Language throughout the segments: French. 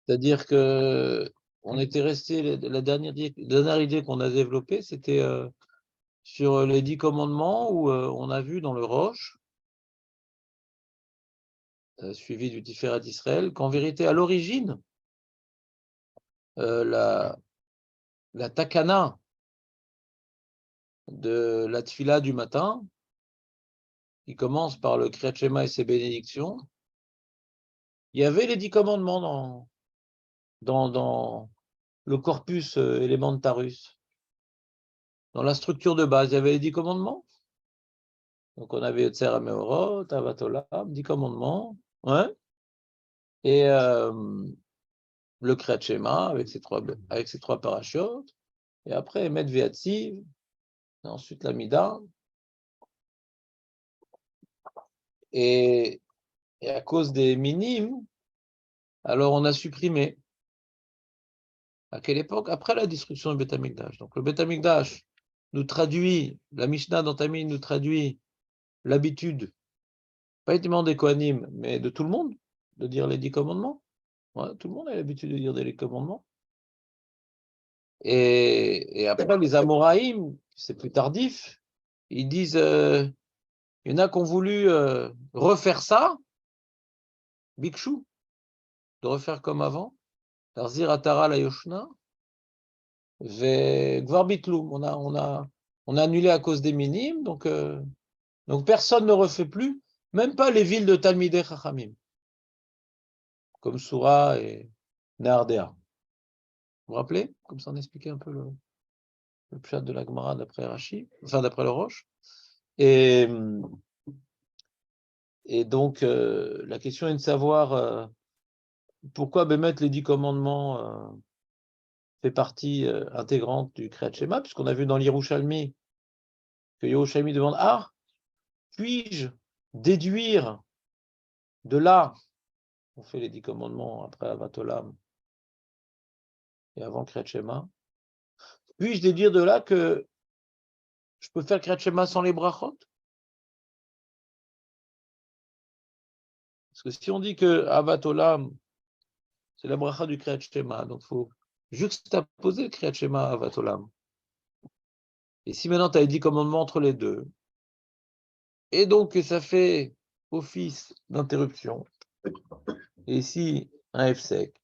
C'est-à-dire que on était resté, la dernière idée qu'on a développée, c'était sur les 10 commandements où on a vu dans le Roche, suivi du Tiferet d'Israël, qu'en vérité, à l'origine, la takana de la tfila du matin, qui commence par le Kriyat Shema et ses bénédictions, il y avait les 10 commandements dans le corpus Elementarus. Dans la structure de base, il y avait les 10 commandements. Donc on avait Yotzer HaMeorot, Ahavat Olam, 10 commandements. Ouais. Et le Kriyat Shema avec ses trois parachutes. Et après, Emet Ve'atziv. Et ensuite la Mida. Et à cause des minimes, alors on a supprimé. À quelle époque? Après la destruction du Beth Amikdash. Donc le Beth Amikdash nous traduit, la Mishnah dans Tamid nous traduit l'habitude, pas uniquement des Kohanim, mais de tout le monde, de dire les 10 commandements. Ouais, tout le monde a l'habitude de dire les commandements. Et après, les Amoraïm, c'est plus tardif, ils disent, il y en a qui ont voulu refaire ça, Bikshu, de refaire comme avant, Tarzir Atara la Yoshna, Gvar Bitloum, on a annulé à cause des minimes, donc personne ne refait plus, même pas les villes de Talmidei Chachamim, comme Soura et Nehardea. Vous vous rappelez? Comme ça, on expliquait un peu le pshat de la Gemara d'après Rashi, enfin d'après le Roche. Et donc, la question est de savoir pourquoi mettre les 10 commandements fait partie intégrante du Kriyat Shema, puisqu'on a vu dans l'Yerushalmi que Yerushalmi demande puis-je déduire de là, on fait les 10 commandements après Ahavat Olam et avant le Kriyat Shema, puis-je déduire de là que je peux faire le Kriyat Shema sans les brachot? Parce que si on dit que Ahavat Olam, c'est la bracha du Kriyat Shema, donc il faut juxtaposer le Kriyat Shema à Ahavat Olam. Et si maintenant tu as les 10 commandements entre les deux, et donc ça fait office d'interruption, et ici un F-sec,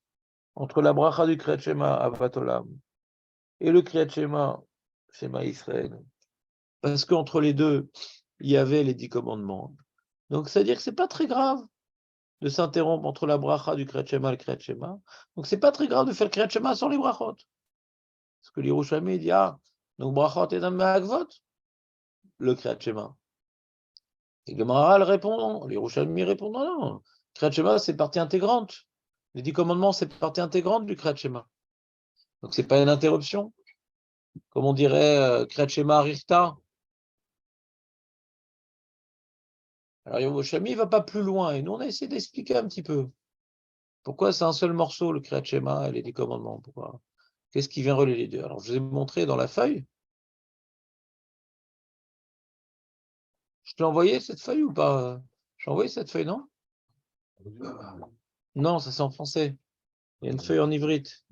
entre la bracha du Kriyat Shema Ahavat Olam et le Kriyat Shema Shema Israël, parce qu'entre les deux, il y avait les 10 commandements. Donc c'est-à-dire que c'est pas très grave de s'interrompre entre la bracha du Kriyat Shema et le Kriyat Shema. Donc c'est pas très grave de faire le Kriyat Shema sans les brachot. Parce que l'Yerushalmi dit, donc brachot et Me'agvot, le Kriyat Shema. Et le Maharal répond non, l'Yerushalmi répond non. Kriyat Shema, c'est partie intégrante. Les 10 commandements, c'est partie intégrante du Kriyat Shema. Donc c'est pas une interruption. Comme on dirait Kriyat Shema Richta. Alors Yerushalmi ne va pas plus loin. Et nous, on a essayé d'expliquer un petit peu. Pourquoi c'est un seul morceau, le Kriyat Shema et les 10 commandements? Pourquoi? Qu'est-ce qui vient relier les deux? Alors je vous ai montré dans la feuille. Je t'ai envoyé cette feuille ou pas? Je t'ai envoyé cette feuille, non? Non, ça c'est en français. Il y a une feuille en ivrite.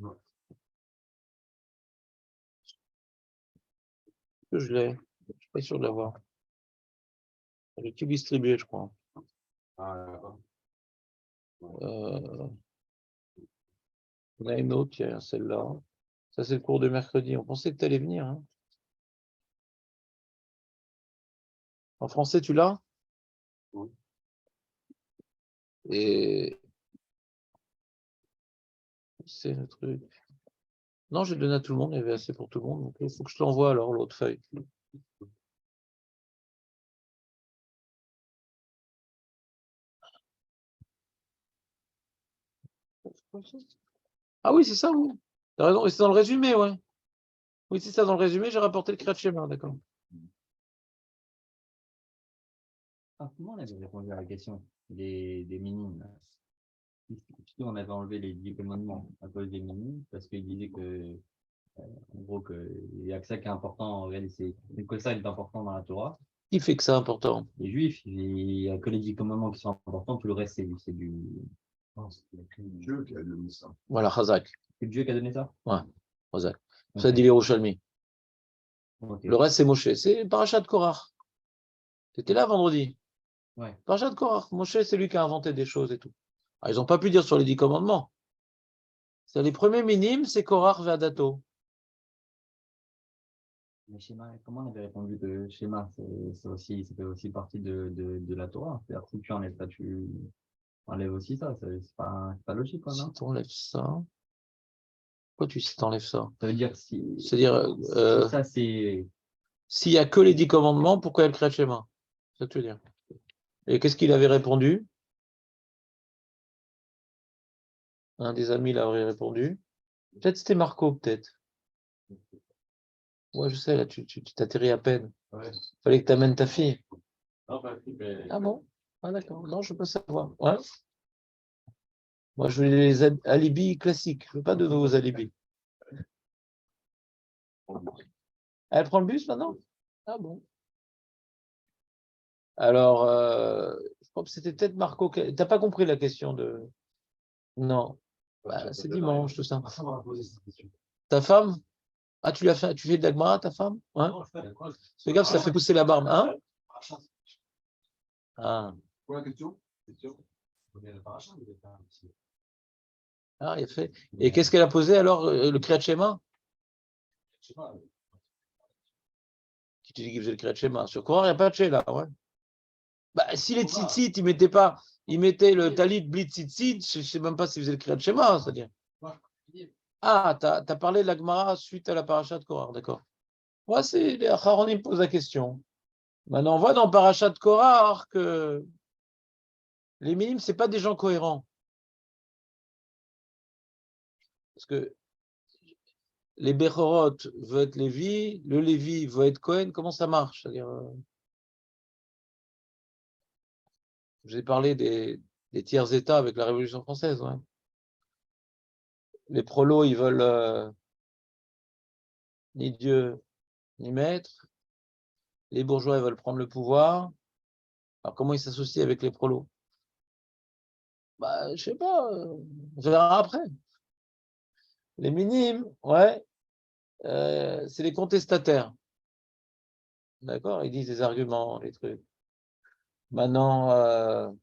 Je l'ai. Je ne suis pas sûr de l'avoir. Elle est tout distribuée, je crois. On a une autre, il y a celle-là. Ça, c'est le cours de mercredi. On pensait que tu allais venir. Hein. En français, tu l'as? Oui. Et c'est le truc. Non, j'ai donné à tout le monde, il y avait assez pour tout le monde. Donc, il faut que je te l'envoie alors, l'autre feuille. Ah oui, c'est ça, oui. T'as raison, et c'est dans le résumé, ouais. Oui, c'est ça, dans le résumé, j'ai rapporté le Kriyat Shema, d'accord. Comment on avait répondu à la question des minimes là? Puisque on avait enlevé les 10 commandements à cause des minimes, parce qu'il disait que, en gros, qu'il n'y a que ça qui est important en réalité. Que ça est important dans la Torah. Qui fait que c'est important? Les Juifs, il n'y a que les 10 commandements qui sont importants, tout le reste, c'est du. C'est Dieu qui a donné ça. Voilà, Chazak. C'est Dieu qui a donné ça? Ouais, Chazak. Ok. Ça dit les Yerushalmi. Ok. Le reste, c'est Moshe. C'est Parashat Korach. Tu étais là vendredi. Ouais. Parashat Korach. Moshe, c'est lui qui a inventé des choses et tout. Alors, ils n'ont pas pu dire sur les 10 commandements. C'est les premiers minimes, c'est Korach Ve'adato. Mais Shema, comment on avait répondu que Shema, ça fait aussi partie de la Torah. C'est-à-dire, si tu enlèves ça, tu enlèves aussi ça. C'est pas logique, quoi, Si non? tu enlèves ça. Pourquoi si tu enlèves ça? Ça veut dire si C'est-à-dire, ça, c'est. s'il n'y a que les 10 commandements, pourquoi il y a le Kriyat Shema? C'est ça que tu veux dire. Et qu'est-ce qu'il avait répondu? Un des amis l'avait répondu. Peut-être c'était Marco, peut-être. Ouais, je sais, là, tu t'atterris à peine. Ouais. Fallait que tu amènes ta fille. Non, bah, mais... Ah bon? Ah d'accord. Non, je peux savoir. Ouais. Moi, je veux les alibis classiques. Je veux pas de nouveaux alibis. Elle prend le bus maintenant? Ah bon? Alors, je crois que c'était peut-être Marco. T'as pas compris la question de. Non. Bah, c'est dimanche, tout ça. Ma femme m'a posé cette question. Ta femme? Ah, tu fais de la Gemara, ta femme? Ouais. Non, je fais la croix. Fais gaffe, ça fait pousser la barbe. Hein? Ah. Quoi la question? On est à la paracha, vous êtes un petit. Ah, il a fait. Et qu'est-ce qu'elle a posé alors, le Kriyat Shema? Je sais pas. Qui te dit qu'il faisait le Kriyat Shema? Sur Korah, il n'y a pas de Ché là, ouais. Bah, si les tzitzit, ils mettaient le talit blit tzitzit, je ne sais même pas s'ils faisaient le Kriyat Shema, c'est-à-dire. Ah, tu as parlé de la Gemara suite à la paracha de Korah, d'accord. Moi, c'est les Acharonim posent la question. Maintenant, on voit dans paracha de Korah que les minimes, ce n'est pas des gens cohérents. Parce que les Bechorot veulent être Lévi, le Lévi veut être Cohen, comment ça marche? C'est-à-dire, je vous ai parlé des tiers états avec la Révolution française. Ouais. Les prolos, ils veulent ni Dieu ni maître. Les bourgeois, ils veulent prendre le pouvoir. Alors, comment ils s'associent avec les prolos? Bah, je sais pas, on verra après. Les minimes, ouais, c'est les contestataires. D'accord? Ils disent des arguments, les trucs. Maintenant,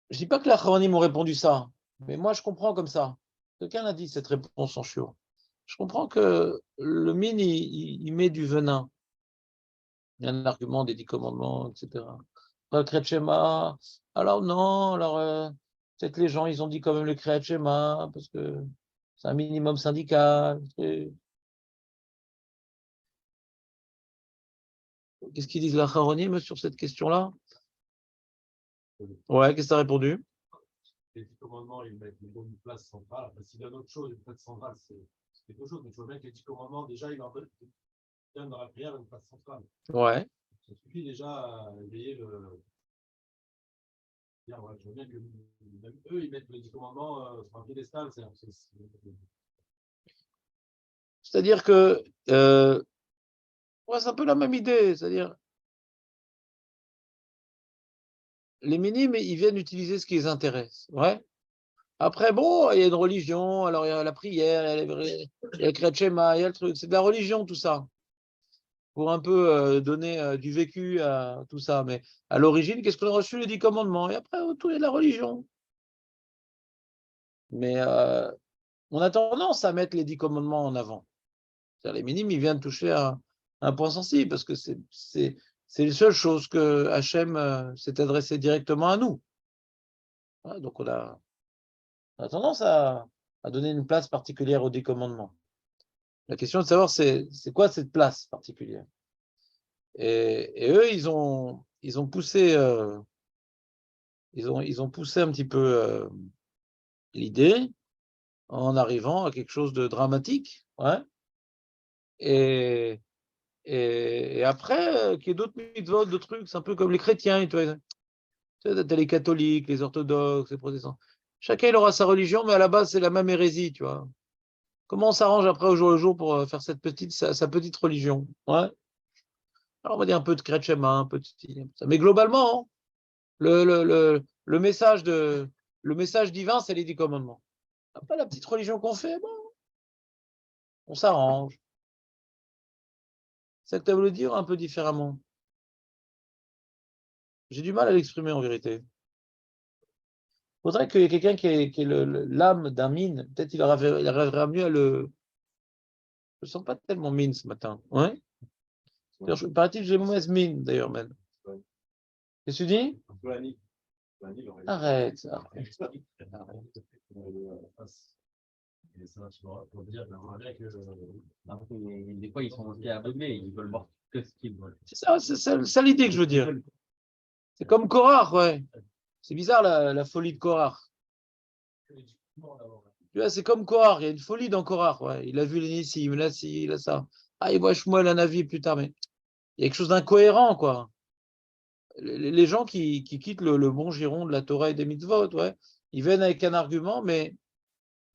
je dis pas que les Acharonim m'ont répondu ça, mais moi, je comprends comme ça. Quelqu'un a dit cette réponse en chiot. Je comprends que le mine, il met du venin. Il y a un argument des 10 commandements, etc. Le Kriyat Shema, alors non, alors peut-être les gens, ils ont dit quand même le Kriyat Shema, parce que c'est un minimum syndical. Qu'est-ce qu'ils disent l'Acharonim sur cette question-là? Ouais, qu'est-ce que tu as répondu? Les 10 commandements, ils mettent une place centrale. Après, s'il donne autre chose, une place centrale, c'est quelque chose. Mais il faut bien que les 10 commandements, déjà, il en donne dans la prière une place centrale. Ouais. Ça suffit déjà à éveiller le. Dire, ouais, je veux bien que même eux, ils mettent les 10 commandements sur un piédestal. C'est-à-dire que ouais, c'est un peu la même idée. C'est-à-dire, les minimes, ils viennent utiliser ce qui les intéresse. Ouais. Après, bon, il y a une religion, alors il y a la prière, il y a le Kriyat Shema, il y a le truc. C'est de la religion, tout ça. Pour un peu donner du vécu à tout ça. Mais à l'origine, qu'est-ce qu'on a reçu? Les 10 commandements. Et après, autour, il y a de la religion. Mais on a tendance à mettre les 10 commandements en avant. Les minimes, ils viennent toucher un point sensible parce que c'est les seules choses que Hachem s'est adressé directement à nous. Ouais, donc on a tendance à donner une place particulière aux 10 commandements. La question est de savoir c'est quoi cette place particulière. Et eux, ils ont poussé ils ont poussé un petit peu l'idée en arrivant à quelque chose de dramatique. Ouais. Et après, qu'il y ait d'autres mitzvot, d'autres trucs, c'est un peu comme les chrétiens. Tu vois, t'as les catholiques, les orthodoxes, les protestants. Chacun il aura sa religion, mais à la base, c'est la même hérésie, tu vois. Comment on s'arrange après au jour le jour pour faire sa petite religion? Ouais. Alors, on va dire un peu de Kriyat Shema, un peu de style. Mais globalement, Le message divin, c'est les 10 commandements. Après, la petite religion qu'on fait, bon, on s'arrange. C'est que tu veux le dire un peu différemment. J'ai du mal à l'exprimer en vérité. Il faudrait qu'il y ait quelqu'un qui ait l'âme d'un mine. Peut-être il arrivera mieux à le. Je ne sens pas tellement mine ce matin. Ouais. Paraît-il que j'ai mauvaise mine d'ailleurs même. Qu'est-ce que tu dis? Arrête. Des fois, ils sont aussi aveuglés, ils veulent voir que ce qu'ils veulent. C'est ça l'idée que je veux dire. C'est comme Korach, ouais. C'est bizarre la folie de Korach. Tu vois, c'est comme Korach, il y a une folie dans Korach, ouais. Il a vu les Nissim, là, ci, là, ça. Ah, il voit Shmuel la Navi plus tard, mais il y a quelque chose d'incohérent, quoi. Les gens qui quittent le bon giron de la Torah et des mitzvot, ouais, ils viennent avec un argument, mais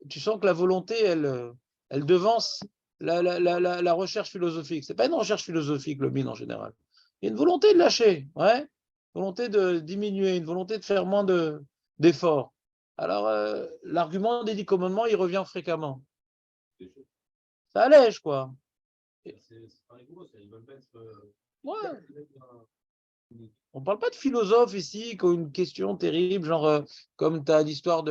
tu sens que la volonté, elle devance la recherche philosophique. C'est pas une recherche philosophique, le mine en général. Il y a une volonté de lâcher, ouais, une volonté de diminuer, une volonté de faire moins d'efforts. Alors, l'argument des 10 commandements, il revient fréquemment. Ça allège, quoi. Ouais. On ne parle pas de philosophe ici, qui ont une question terrible, genre comme tu as l'histoire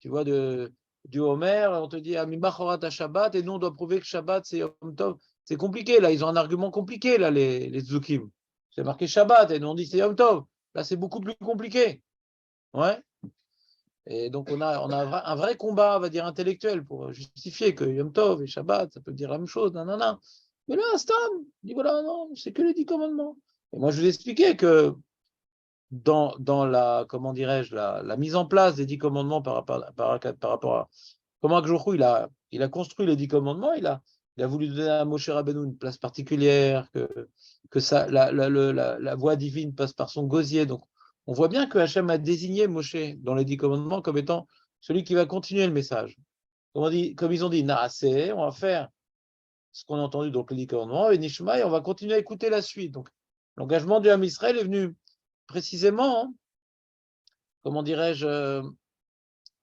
tu vois, du Homer, on te dit Amimachorat à Shabbat, et nous on doit prouver que Shabbat c'est Yom Tov. C'est compliqué, là, ils ont un argument compliqué, là, les Zukim. C'est marqué Shabbat, et nous on dit c'est Yom Tov. Là, c'est beaucoup plus compliqué. Ouais. Et donc on a un vrai combat, on va dire, intellectuel pour justifier que Yom Tov et Shabbat, ça peut dire la même chose, nanana. Mais là, Stam, il dit voilà, non, c'est que les 10 commandements. Et moi, je vous expliquais que dans la, comment dirais-je, la mise en place des 10 commandements par rapport à comment Akjouchou, il a construit les 10 commandements, il a voulu donner à Moshe Rabbeinu une place particulière, que ça, la voix divine passe par son gosier. Donc, on voit bien que Hachem a désigné Moshe dans les 10 commandements comme étant celui qui va continuer le message. Comme ils ont dit, Naaseh, on va faire ce qu'on a entendu, donc les 10 commandements, et Nishma, et on va continuer à écouter la suite. Donc, l'engagement du Ham Israël est venu précisément, hein, comment dirais-je,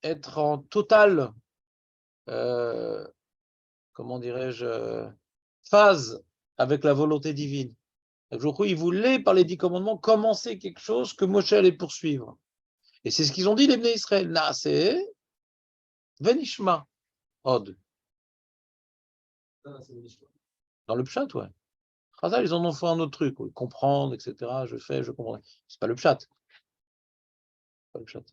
être en total, comment dirais-je, phase avec la volonté divine. Il voulait, par les 10 commandements, commencer quelque chose que Moshe allait poursuivre. Et c'est ce qu'ils ont dit, les Bnei Israël. Naaseh, venishma, od. Dans le pshat, ouais. Chazal, ils en ont fait un autre truc, oui. Comprendre, etc. Je comprends. C'est pas le pshat. Pas le pshat.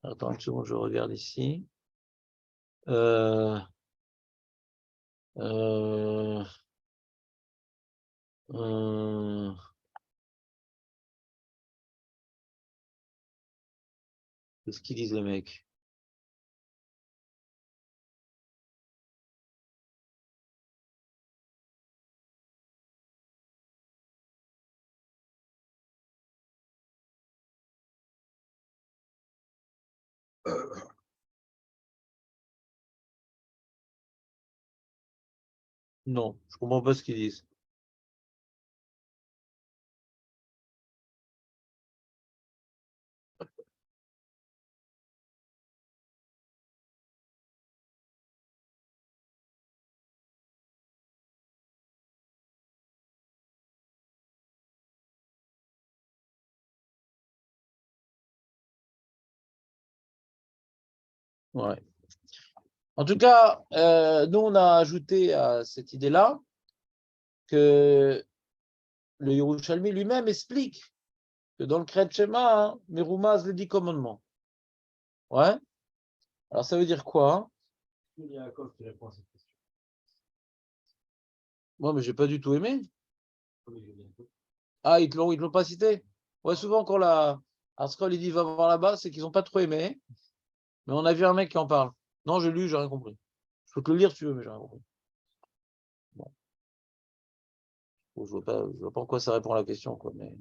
Attends une seconde, je regarde ici. Euh, euh, euh, Qu'est-ce qu'ils disent les mecs? Non, je comprends pas ce qu'ils disent. Ouais. En tout cas, nous, on a ajouté à cette idée-là que le Yerushalmi lui-même explique que dans le Kriyat Shema, hein, Meroumaz les 10 commandements. Ouais. Alors, ça veut dire quoi, hein? Il y a Yaakov qui répond à cette question. Moi, mais j'ai pas du tout aimé. Ah, ils te l'ont pas cité? Ouais, souvent, quand la Arskol, il dit va voir là-bas, c'est qu'ils n'ont pas trop aimé. Mais on a vu un mec qui en parle. Non, j'ai lu, j'ai rien compris. Je peux te le lire si tu veux, mais j'ai rien compris. Bon. Je vois pas en quoi ça répond à la question, quoi. Mais,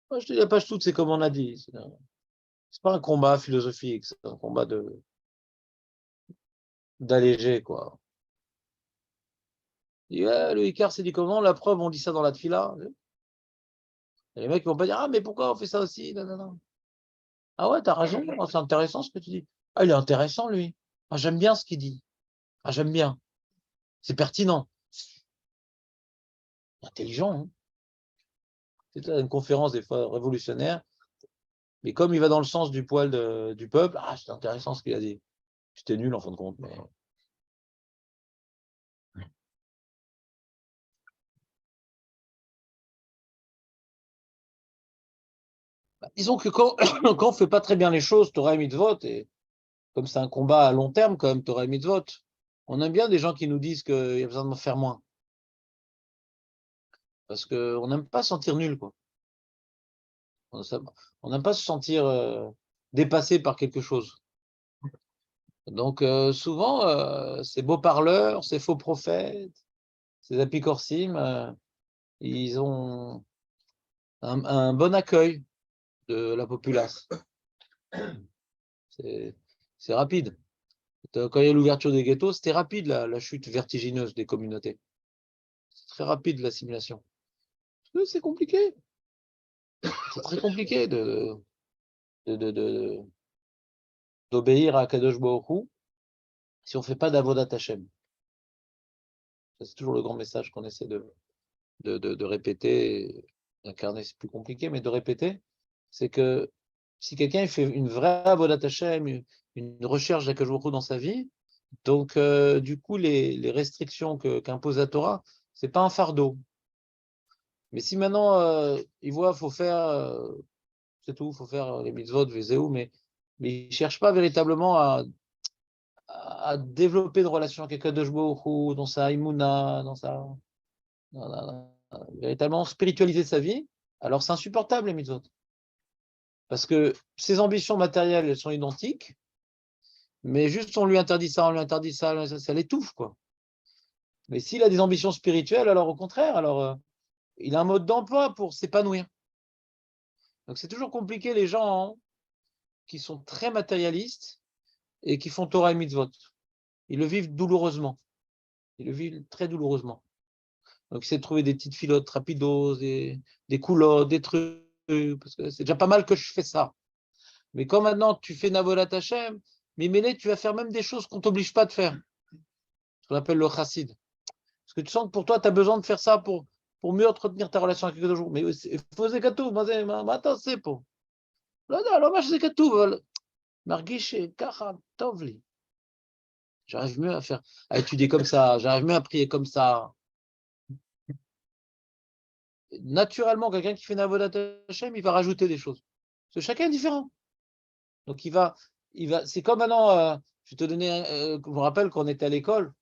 moi, je te dis la page toute, c'est comme on a dit. C'est pas un combat philosophique, c'est un combat de. d'alléger, quoi. Il dit, ouais, le Icar, c'est dit comment? La preuve, on dit ça dans la Tfila. Et les mecs vont pas dire, ah, mais pourquoi on fait ça aussi? Non, non, non. Ah ouais, t'as raison, c'est intéressant ce que tu dis. Ah, il est intéressant, lui. Ah, j'aime bien ce qu'il dit. Ah, j'aime bien. C'est pertinent. Intelligent, hein. C'était une conférence des fois révolutionnaire. Mais comme il va dans le sens du poil du peuple, ah, c'est intéressant ce qu'il a dit. C'était nul en fin de compte. Mais... disons que quand, quand on ne fait pas très bien les choses, Torah et Mitzvot, et comme c'est un combat à long terme, quand même, Torah et Mitzvot, on aime bien des gens qui nous disent qu'il y a besoin de faire moins. Parce qu'on n'aime pas se sentir nul, quoi. On n'aime pas se sentir dépassé par quelque chose. Donc souvent, ces beaux parleurs, ces faux prophètes, ces apicorsim, ils ont un bon accueil de la populace. C'est rapide. Quand il y a l'ouverture des ghettos, c'était rapide la chute vertigineuse des communautés. C'est très rapide l'assimilation. C'est compliqué. C'est très compliqué d'obéir à Kadosh Baruch Hu si on ne fait pas d'avodat Hashem. C'est toujours le grand message qu'on essaie de répéter, d'incarner, c'est plus compliqué, mais de répéter, c'est que si quelqu'un fait une vraie avodat Hashem, une recherche d'Akadosh Baruch Hu dans sa vie, donc du coup, les restrictions qu'impose la Torah, c'est pas un fardeau. Mais si maintenant, il voit, faut faire, c'est tout, faut faire les mitzvot, vezéou, mais il ne cherche pas véritablement à développer une relation avec Akadosh Baruch Hu, dans sa imuna, véritablement spiritualiser sa vie, alors c'est insupportable les mitzvot. Parce que ses ambitions matérielles, elles sont identiques, mais juste on lui interdit ça, ça l'étouffe, quoi. Mais s'il a des ambitions spirituelles, alors au contraire, alors il a un mode d'emploi pour s'épanouir. Donc c'est toujours compliqué les gens qui sont très matérialistes et qui font Torah et mitzvot. Ils le vivent douloureusement. Ils le vivent très douloureusement. Donc ils essaient de trouver des petites filottes rapidos, des coulottes, des trucs, parce que c'est déjà pas mal que je fais ça. Mais quand maintenant tu fais Navolat Hashem, mais mêlé, tu vas faire même des choses qu'on ne t'oblige pas de faire. Ce qu'on appelle le chassid. Parce que tu sens que pour toi, tu as besoin de faire ça pour mieux entretenir ta relation avec quelques jours. Mais il faut זה כתוב, מה אתה עושה פה? לא יודע, לא מה שזה כתוב, אבל מרגיש ככה, טוב לי. J'arrive mieux à étudier comme ça, j'arrive mieux à prier comme ça. Naturellement, quelqu'un qui fait Navodat Hashem, il va rajouter des choses. Parce que chacun est différent. Donc il va c'est comme maintenant, je te donnais, je me rappelle qu'on était à l'école,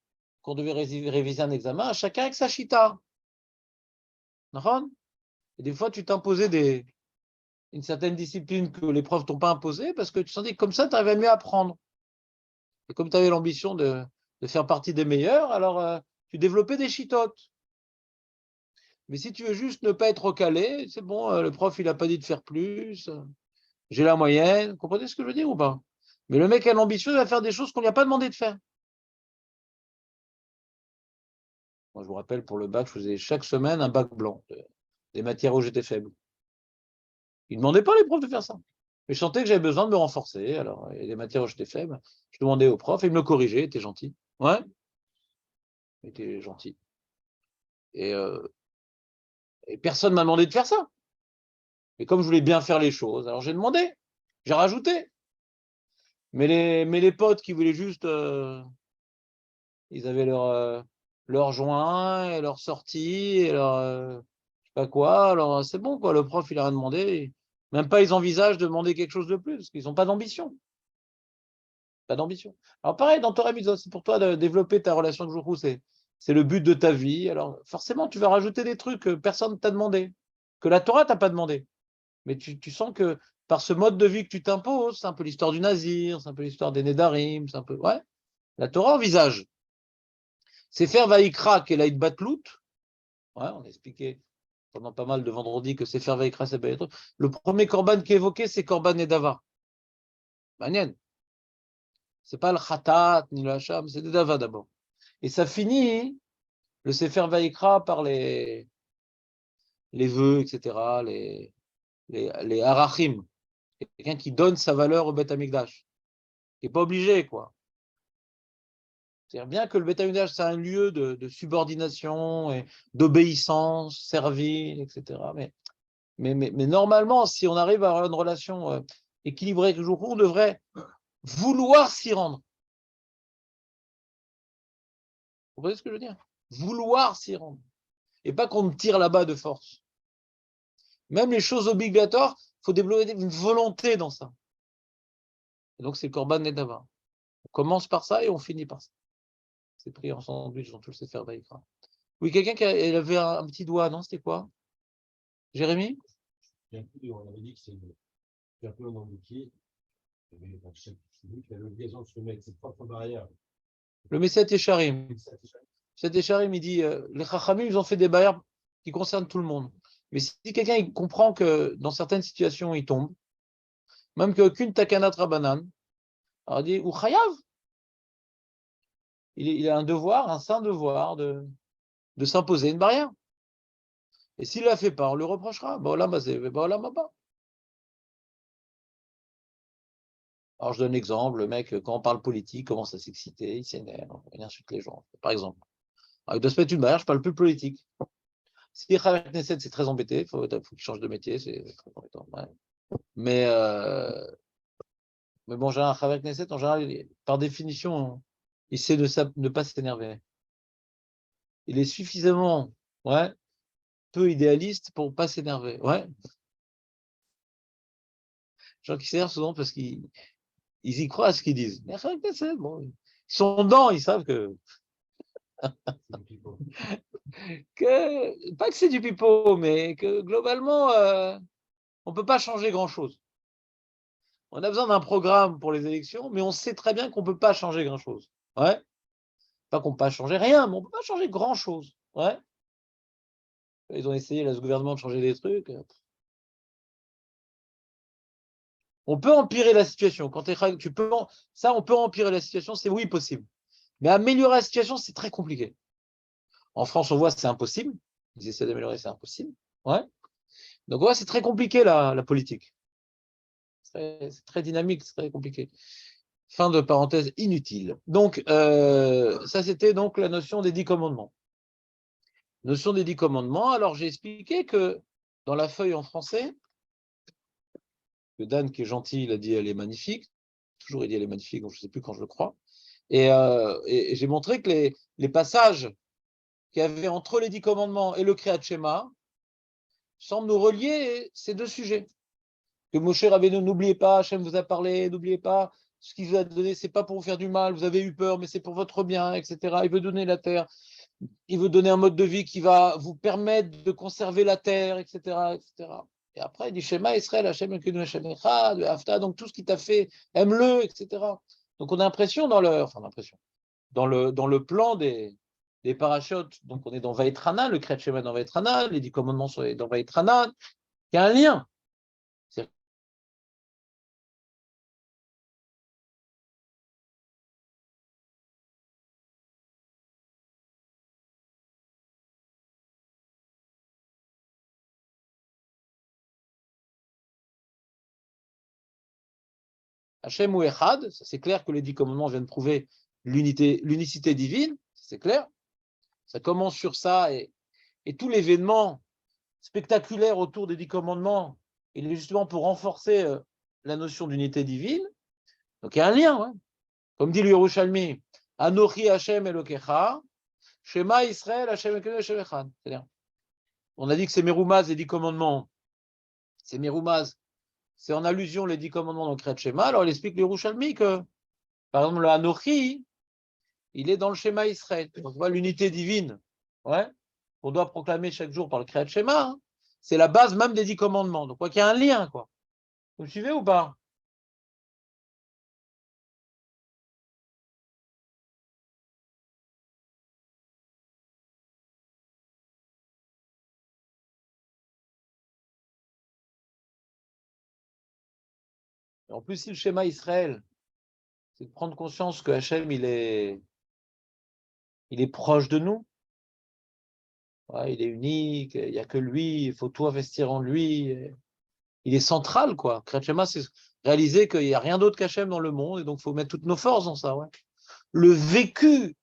qu'on devait réviser un examen, chacun avec sa chita. Et des fois, tu t'imposais une certaine discipline que les profs t'ont pas imposée parce que tu sentais que comme ça, tu arrivais mieux à apprendre. Et comme tu avais l'ambition de faire partie des meilleurs, alors tu développais des chitotes. Mais si tu veux juste ne pas être recalé, c'est bon, le prof, il n'a pas dit de faire plus, j'ai la moyenne. Vous comprenez ce que je veux dire ou pas? Mais le mec a l'ambition, il va faire des choses qu'on lui a pas demandé de faire. Moi, je vous rappelle, pour le bac, je faisais chaque semaine un bac blanc, des matières où j'étais faible. Ils ne demandaient pas les profs de faire ça. Mais je sentais que j'avais besoin de me renforcer. Alors, il y a des matières où j'étais faible. Je demandais au prof, il me le corrigeait, il était gentil. Ouais, il était gentil. Et personne ne m'a demandé de faire ça. Mais comme je voulais bien faire les choses, alors j'ai demandé, j'ai rajouté. Mais les potes qui voulaient juste, ils avaient leur joint, et leur sortie, et leur je sais pas quoi. Alors c'est bon, quoi. Le prof, il a rien demandé. Même pas, ils envisagent de demander quelque chose de plus, parce qu'ils n'ont pas d'ambition. Pas d'ambition. Alors pareil, dans Torah Mitzvot, c'est pour toi de développer ta relation avec Jourou, c'est le but de ta vie. Alors forcément, tu vas rajouter des trucs que personne ne t'a demandé, que la Torah t'a pas demandé. Mais tu sens que par ce mode de vie que tu t'imposes, c'est un peu l'histoire du Nazir, c'est un peu l'histoire des Nédarim, c'est un peu... Ouais, la Torah envisage. C'est faire Vaïkra qui est la Batlout. Ouais, on a expliqué pendant pas mal de vendredis que c'est faire Vaïkra, c'est pas le premier korban qui est évoqué, c'est korban Nedava. Manienne. C'est pas le khatat ni le hacham, c'est des dava d'abord. Et ça finit le Sefer Vaïkra par les vœux, etc., les harachim. Quelqu'un qui donne sa valeur au Beth Amikdash, qui n'est pas obligé, quoi. C'est-à-dire bien que le Beth Amikdash, c'est un lieu de subordination et d'obéissance, servile, etc. Mais normalement, si on arrive à avoir une relation équilibrée avec le jour, on devrait vouloir s'y rendre. Vous voyez ce que je veux dire? Vouloir s'y rendre. Et pas qu'on me tire là-bas de force. Même les choses obligatoires, il faut développer une volonté dans ça. Et donc, c'est le Korban Nedava. On commence par ça et on finit par ça. C'est pris en sandwich dans tout le Sefer Vaïkra. Oui, quelqu'un qui avait un petit doigt, non? C'était quoi? Jérémy? On avait dit que c'est un peu un embouquier. Chaque qui a l'occasion de se mettre ses propres barrières. Le Messet Esharim. Messet Esharim, il dit les Chachamim, ils ont fait des barrières qui concernent tout le monde. Mais si quelqu'un il comprend que dans certaines situations, il tombe, même qu'aucune takanat rabanan, alors il dit, ou chayav, il a un devoir, un saint devoir de s'imposer une barrière. Et s'il ne la fait pas, on le reprochera. Alors je donne l'exemple, le mec, quand on parle politique, commence à s'exciter, il s'énerve, il insulte les gens, par exemple. Alors, il doit se mettre une barrière, je ne parle plus politique. Si il travaille avec Knesset, c'est très embêté, il faut qu'il change de métier, c'est très embêtant. Ouais. Mais bon, j'ai un travail avec Knesset, en général, par définition, il sait ne pas s'énerver. Il est suffisamment peu idéaliste pour ne pas s'énerver. Ouais. Les gens qui s'énervent souvent parce qu'ils y croient à ce qu'ils disent. Mais bon, ils sont dedans, ils savent pas que c'est du pipeau, mais que globalement, on ne peut pas changer grand-chose. On a besoin d'un programme pour les élections, mais on sait très bien qu'on ne peut pas changer grand-chose. Ouais. Pas qu'on ne peut pas changer rien, mais on ne peut pas changer grand-chose. Ouais. Ils ont essayé, là, ce gouvernement, de changer des trucs. On peut empirer la situation. Quand on peut empirer la situation, c'est oui possible. Mais améliorer la situation, c'est très compliqué. En France, on voit c'est impossible. Ils essaient d'améliorer, c'est impossible. Ouais. Donc ouais, c'est très compliqué la politique. C'est très dynamique, c'est très compliqué. Fin de parenthèse inutile. Donc ça, c'était donc la notion des 10 commandements. Notion des 10 commandements. Alors j'ai expliqué que dans la feuille en français, que Dan qui est gentil, il a dit elle est magnifique. Toujours il dit elle est magnifique, donc je ne sais plus quand je le crois. Et j'ai montré que les passages qu'il y avait entre les 10 commandements et le Kriyat Shema semblent nous relier ces deux sujets. Que Moshe Rabbeinu, n'oubliez pas, Hachem vous a parlé, n'oubliez pas, ce qu'il vous a donné, c'est pas pour vous faire du mal, vous avez eu peur, mais c'est pour votre bien, etc. Il veut donner la terre, il veut donner un mode de vie qui va vous permettre de conserver la terre, etc. etc. Et après, il dit Shema Israël, Hachem Elokeinu Hachem Echad, Hafta, donc tout ce qu'il t'a fait, aime-le, etc. Donc on a l'impression dans le plan des parachutes, donc on est dans Vaïtrana, le Kriyat Shema dans Vaïtrana, les 10 commandements sont dans Vaïtrana, il y a un lien. Hachem ou Echad, c'est clair que les 10 commandements viennent prouver l'unicité divine, c'est clair. Ça commence sur ça et tout l'événement spectaculaire autour des 10 commandements, il est justement pour renforcer la notion d'unité divine. Donc il y a un lien, hein. Comme dit le Yerushalmi, Anochi Hachem Elokecha, Shema Israël Hachem Elokecha Hachem Echad. C'est-à-dire, on a dit que c'est Meroumaz, les 10 commandements. C'est Meroumaz, c'est en allusion les 10 commandements dans le Kriyat Shema. Alors il explique le Yerushalmi que, par exemple, le Anochi, il est dans le schéma Israël. On voit l'unité divine, qu'on doit proclamer chaque jour par le Kriyat Shema. Hein. C'est la base même des 10 commandements. Donc, il y a un lien, quoi. Vous me suivez ou pas? En plus, si le schéma Israël, c'est de prendre conscience que Hachem, il est proche de nous. Ouais, il est unique, il n'y a que lui, il faut tout investir en lui. Il est central, quoi. Kriyat Shema, c'est réaliser qu'il n'y a rien d'autre qu'Hachem dans le monde, et donc il faut mettre toutes nos forces dans ça. Ouais. Le vécu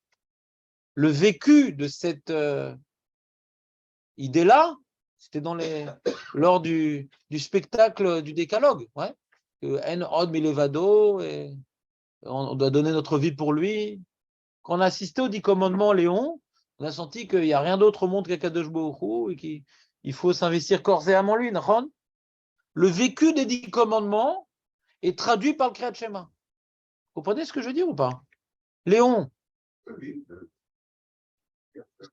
de cette idée-là, c'était lors du spectacle du décalogue. Ouais. En od milevado, et on doit donner notre vie pour lui. Quand on a assisté aux 10 commandements, Léon, on a senti qu'il n'y a rien d'autre au monde qu'Akadosh Baruch Hu, et qu'il faut s'investir corps et âme en lui. Le vécu des 10 commandements est traduit par le Kriyat Shema. Vous comprenez ce que je veux dire ou pas? Léon,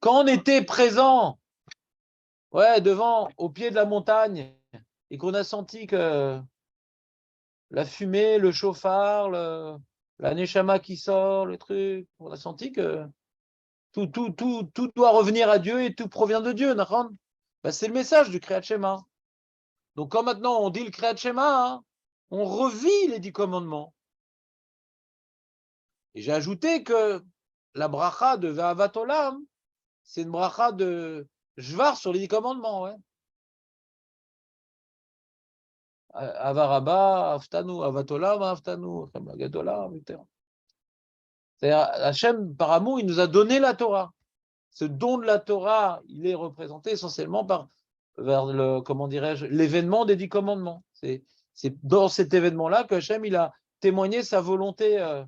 quand on était présent, au pied de la montagne, et qu'on a senti que la fumée, le chauffard, la neshama qui sort, le truc, on a senti que tout doit revenir à Dieu et tout provient de Dieu. Ben, c'est le message du Kriyat Shema. Donc quand maintenant on dit le Kriyat Shema, on revit les 10 commandements. Et j'ai ajouté que la bracha de Ve'avat Olam, c'est une bracha de Jvar sur les 10 commandements. Ouais. Avaraba, Aftanu, Avat Olam, Aftanu, Chemagad Olam, etc. C'est-à-dire, Hachem, par amour, il nous a donné la Torah. Ce don de la Torah, il est représenté essentiellement vers l'événement des 10 commandements. C'est dans cet événement-là que Hachem, il a témoigné sa volonté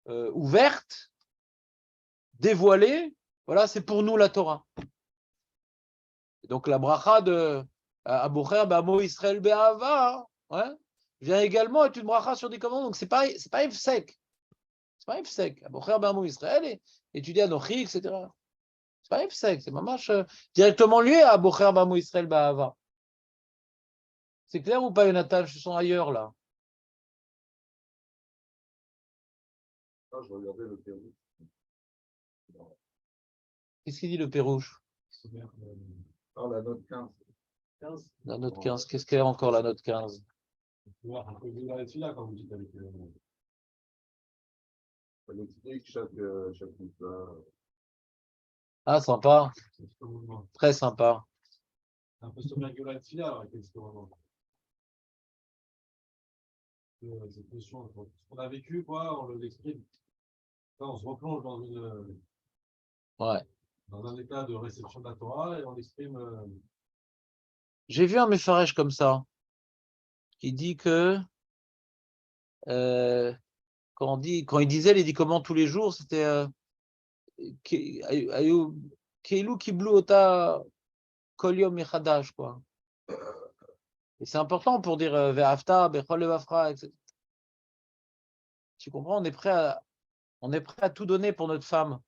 ouverte, dévoilée. Voilà, c'est pour nous la Torah. Et donc la bracha de Abocher Bamo Israël Be'ava vient également être une bracha sur 10 commandements. Donc c'est pas Efsek. C'est pas Efsek. Abocher Bamo Israël étudier Anochi, etc. C'est pas Efsek. C'est mamash directement lié à Abocher Bamo Israël Be'ava. C'est clair ou pas, Jonathan? Je suis ailleurs là. Ah, je regardais le Pérou. Qu'est-ce qu'il dit le Pérouge? Ah, la note 15. La note 15. Qu'est-ce qu'elle est encore la note 15? On peut vous arrêter là quand vous dites avec Ça explique chaque plat. Ah, sympa. Très sympa. un peu sur la fila avec les commandements. Cette notion, ce qu'on a vécu, quoi, on l'exprime. On se replonge Ouais. dans un état de réception de la Torah et on exprime. J'ai vu un Mefarech comme ça, qui dit que quand il disait les 10 commandements tous les jours, c'était Keilu Kiblu Ota Kol Yom Echadash, quoi. Et c'est important pour dire Ve'afta, Bechol Levavcha, etc. Tu comprends, on est prêt à tout donner pour notre femme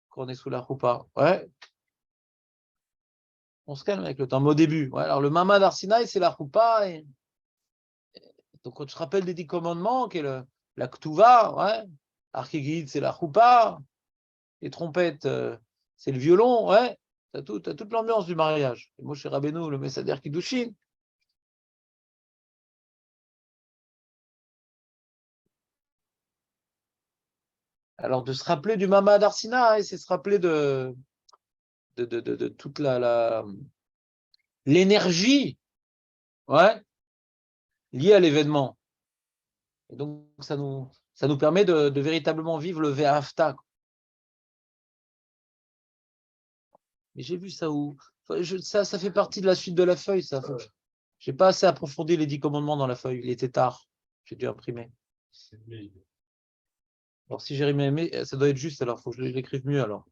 quand on est sous la choupa. Ouais. On se calme avec le temps. Mais au début, ouais, alors le Mamad Arsinaï, c'est la choupa. Donc, quand tu te rappelles des 10 commandements, qui est la Ktuva, ouais. Archiguide, c'est la choupa. Les trompettes, c'est le violon, ouais. T'as toute l'ambiance du mariage. Et Moshe Rabbeinu, le Messader Kiddushin. Alors, de se rappeler du Mamad Arsinaï, c'est se rappeler de toute l'énergie, ouais, liée à l'événement. Et donc, ça nous permet de véritablement vivre le Ve'afta. Mais j'ai vu ça où ça fait partie de la suite de la feuille, ça. J'ai pas assez approfondi les 10 commandements dans la feuille. Il était tard. J'ai dû imprimer. Alors, si j'ai aimé, ça doit être juste, alors il faut que je l'écrive mieux alors.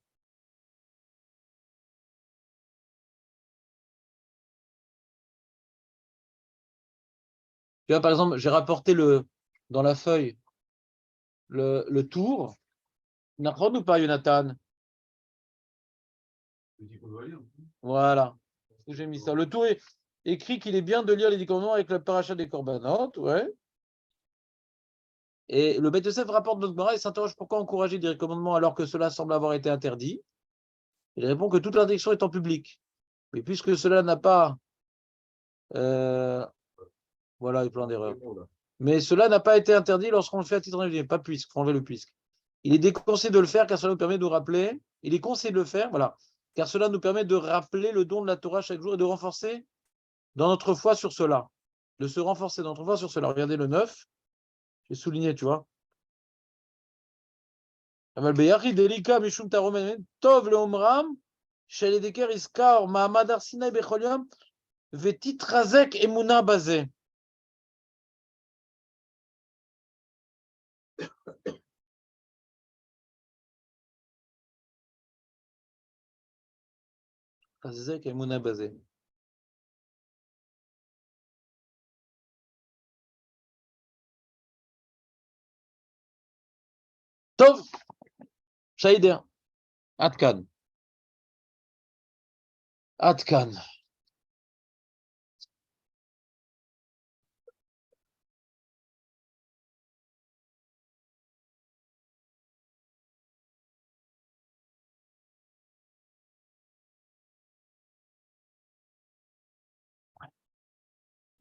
Tu vois, par exemple, j'ai rapporté dans la feuille le tour. N'apprends ou pas, Jonathan? Voilà. J'ai mis ça. Le tour est écrit qu'il est bien de lire les 10 commandements avec le paracha des corbanotes, ouais. Et le Beth Yosef rapporte notre Gemara et s'interroge pourquoi encourager des commandements alors que cela semble avoir été interdit. Il répond que toute l'interdiction est en public. Mais puisque cela n'a pas... voilà, il y a plein d'erreurs. Mais cela n'a pas été interdit lorsqu'on le fait à titre individuel, pas puisque, faut enlever le puisque. Il est déconseillé de le faire car cela nous permet de nous rappeler, il est conseillé de le faire, voilà, car cela nous permet de rappeler le don de la Torah chaque jour et de renforcer dans notre foi sur cela, de se renforcer dans notre foi sur cela. Regardez le 9, j'ai souligné, tu vois. אבל ביחיד דליקה משום תערומת טוב לאומרם שלדקר יזכר מעמד הר סיני בכל יום ותתחזק אמונה בזה. תתחזק אמונה בזה. טוב, בסדר, עד כאן. עד כאן.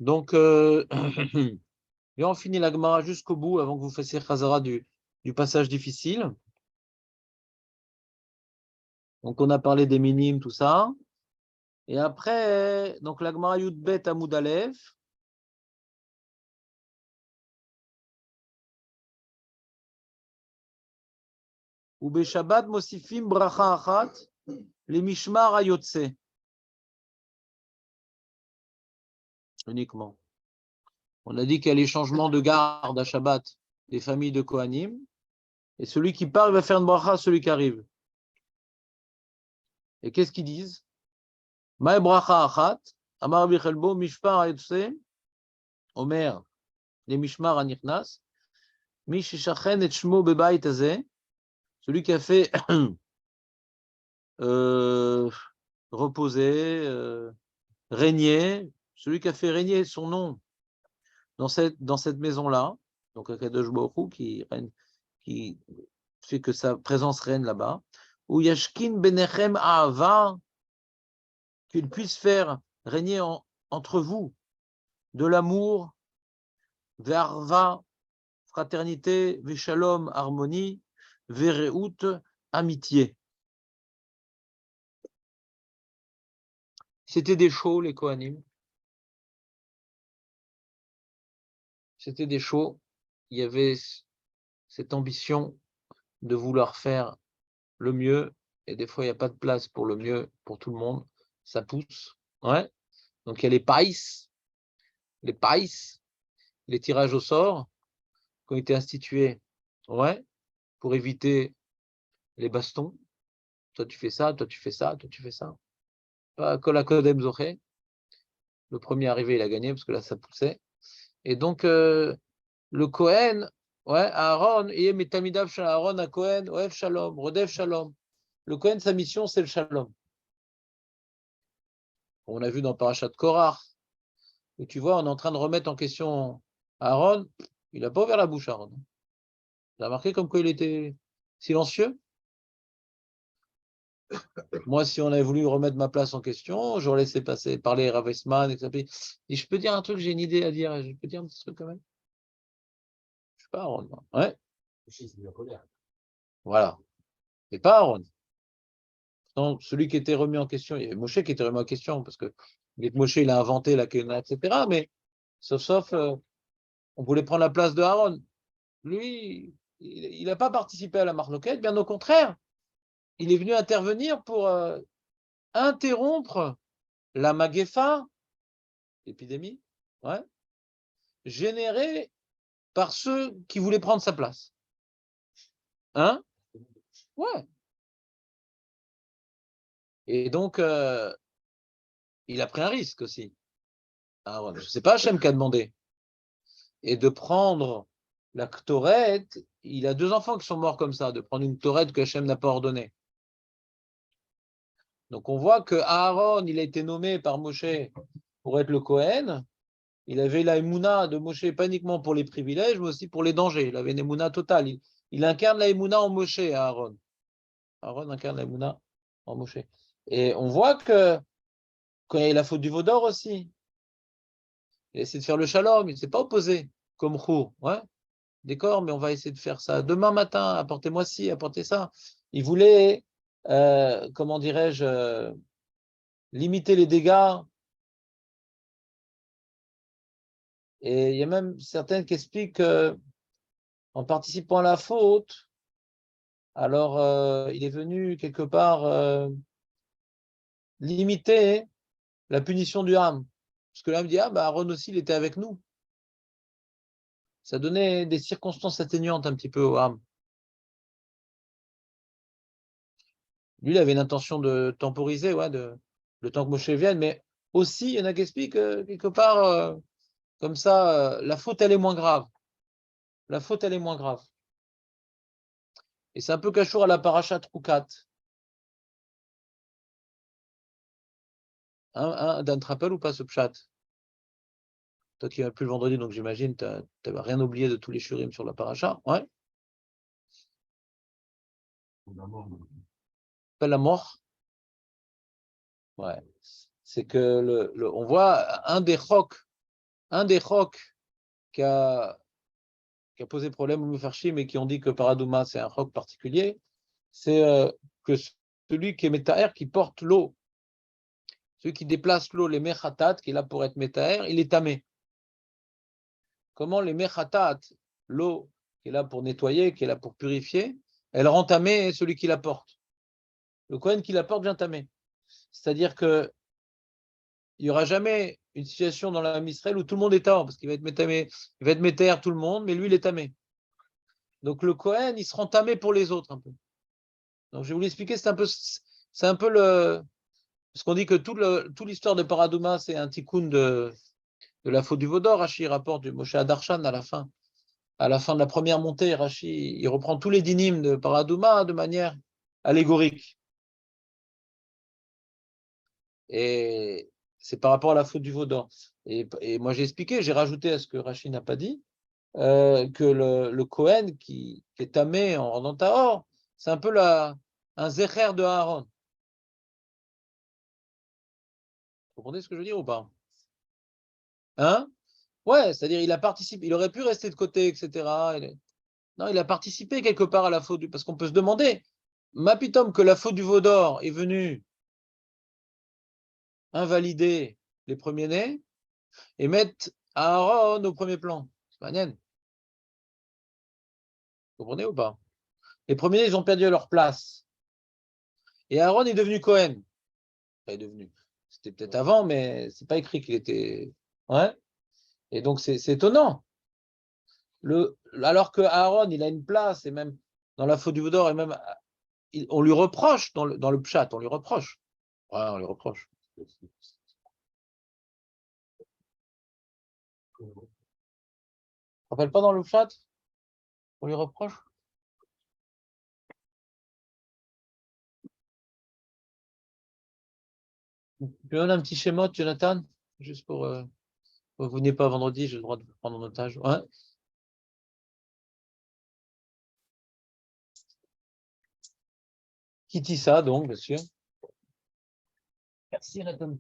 Donc, et on finit la Gemara jusqu'au bout avant que vous fassiez Khazara du passage difficile. Donc, on a parlé des minimes, tout ça. Et après, donc la Gemara Yudbet Amud Aleph. Ou Beshabbat Mosifim Bracha Achat, les Mishmar Ayotse. Uniquement. On a dit qu'il y a les changements de garde à Shabbat des familles de Kohanim. Et celui qui part, il va faire une bracha à celui qui arrive. Et qu'est-ce qu'ils disent? Maï bracha achat, amar bichelbo, mishpar ayotse, omer, les mishmar anichnas, mishishachen et shmo bebayit azeh, celui qui a fait reposer, régner, celui qui a fait régner son nom dans cette maison-là, donc Akadosh Baruch Hu qui règne, qui fait que sa présence règne là-bas, ou yashkin benechem ahava, qu'il puisse faire régner entre vous de l'amour, verva, fraternité, veshalom, harmonie, vereut, amitié. C'était des chauds, les Kohanim. C'était des chauds. Il y avait cette ambition de vouloir faire le mieux, et des fois, il n'y a pas de place pour le mieux pour tout le monde. Ça pousse. Ouais. Donc, il y a les païs, les tirages au sort qui ont été institués, ouais, pour éviter les bastons. Toi, tu fais ça, toi, tu fais ça, toi, tu fais ça. Pas Kol HaKodem Zoché. Le premier arrivé, il a gagné, parce que là, ça poussait. Et donc, le Kohen, ouais, Aaron, et Metamidav Shal Aaron à Kohen, Oev Shalom, Rodev Shalom. Le Kohen, sa mission, c'est le Shalom. On a vu dans Parashat Korach, où tu vois, on est en train de remettre en question Aaron. Il n'a pas ouvert la bouche, Aaron. Tu as remarqué comme quoi il était silencieux? Moi, si on avait voulu remettre ma place en question, j'aurais laissé parler Rav Weissman, etc. Et je peux dire un truc, j'ai une idée à dire, je peux dire un petit truc quand même? Je sais pas, Aaron. Ouais. Voilà. Mais pas Aaron. Non, celui qui était remis en question, il y avait Moshe qui était remis en question, parce que Moshe, il a inventé la Kéna, etc. Mais sauf, on voulait prendre la place de Aaron. Lui, il n'a pas participé à la marloquette, bien au contraire. Il est venu intervenir pour interrompre la Magefa, l'épidémie, ouais, générée par ceux qui voulaient prendre sa place. Hein? Ouais. Et donc, il a pris un risque aussi. Ah ouais, je ne sais pas Hachem qui a demandé. Et de prendre la Ktoret, il a 2 enfants qui sont morts comme ça, de prendre une Ktoret que Hachem n'a pas ordonnée. Donc on voit que Aaron, il a été nommé par Moshe pour être le Kohen. Il avait la Emouna de Moshe, pas uniquement pour les privilèges, mais aussi pour les dangers. Il avait une Emouna totale. Il incarne la Emouna en Moshe, Aaron. Aaron incarne la Emouna en Moshe. Et on voit que quand il y a eu la faute du veau d'or aussi, il a essayé de faire le shalom, il ne s'est pas opposé. comme Chou. Ouais, d'accord, mais on va essayer de faire ça. Demain matin, apportez-moi ci, apportez ça. Il voulait, comment dirais-je, limiter les dégâts. Et il y a même certaines qui expliquent qu'en participant à la faute, alors il est venu quelque part limiter la punition du Ham. Parce que l'âme dit, ah bah Aaron aussi, il était avec nous. Ça donnait des circonstances atténuantes un petit peu au Ham. Lui, il avait l'intention de temporiser, ouais, le temps que Moshe vienne, mais aussi, il y en a qui expliquent quelque part, comme ça, la faute, elle est moins grave. La faute, elle est moins grave. Et c'est un peu cachour à la parachat Roukat. Dan te rappelles ou pas ce pshat? Toi qui vas plus le vendredi, donc j'imagine, tu n'as rien oublié de tous les shurim sur la paracha. Ouais. Pas la mort. Ouais. C'est que on voit un des chocs qui a posé problème au Mufarshim et qui ont dit que Paradouma, c'est un choc particulier, c'est que celui qui est Métaher, qui porte l'eau, celui qui déplace l'eau, les Mechatat, qui est là pour être Métaher, il est tamé. Comment les Mechatat, l'eau qui est là pour nettoyer, qui est là pour purifier, elle rend tamé celui qui la porte. Le Kohen qui la porte vient tamé. C'est-à-dire que il n'y aura jamais une situation dans la Israël où tout le monde est tamé, parce qu'il va être métamé, il va être métaire tout le monde, mais lui, il est tamé. Donc le Kohen, il se rend tamé pour les autres un peu. Donc je vais vous l'expliquer, c'est un peu le, parce qu'on dit que toute l'histoire de Paradouma, c'est un tikkun de la faute du Vaudor. Rashi rapporte du Moshe Adarshan à la fin de la première montée. Rashi, il reprend tous les dynimes de Paradouma de manière allégorique. Et c'est par rapport à la faute du Vaudor. Et moi, j'ai expliqué, j'ai rajouté à ce que Rashi n'a pas dit, que le Kohen qui est tamé en rendant Tahor, c'est un peu un Zecher de Aaron. Vous comprenez ce que je veux dire ou pas? Hein? Ouais, c'est-à-dire il a participé, il aurait pu rester de côté, etc. Non, il a participé quelque part à la faute parce qu'on peut se demander, Mapitom, que la faute du Vaudor est venue invalider les premiers-nés et mettre Aaron au premier plan. C'est pas Vous comprenez ou pas? Les premiers-nés, ils ont perdu leur place. Et Aaron est devenu Cohen. Enfin, est devenu. C'était peut-être avant, mais c'est pas écrit qu'il était. Ouais. Et donc, c'est étonnant. Alors que Aaron, il a une place, et même dans la faute du Vaudor, et même on lui reproche dans le pshat, on lui reproche. Ouais, on lui reproche. Tu te rappelles pas dans le pshat? On lui reproche? Tu me donnes un petit schéma, Jonathan? Juste pour. Vous venez pas vendredi, j'ai le droit de vous prendre en otage. Ouais. Qui dit ça, donc, monsieur? Merci, Nathan.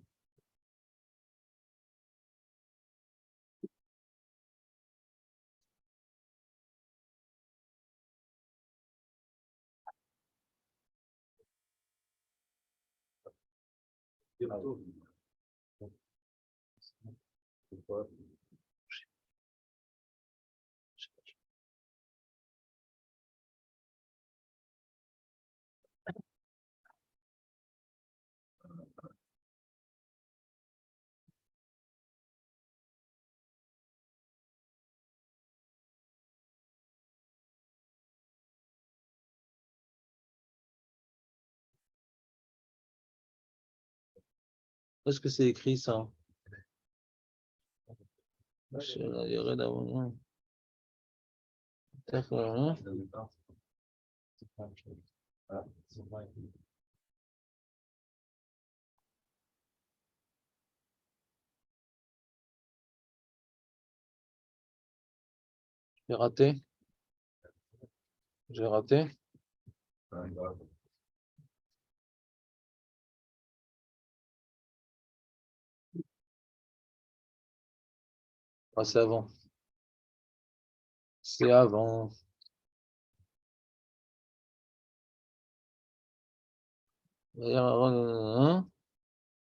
Où est-ce que c'est écrit, ça? D'accord. J'ai raté. J'ai raté. Ah, c'est avant. C'est avant.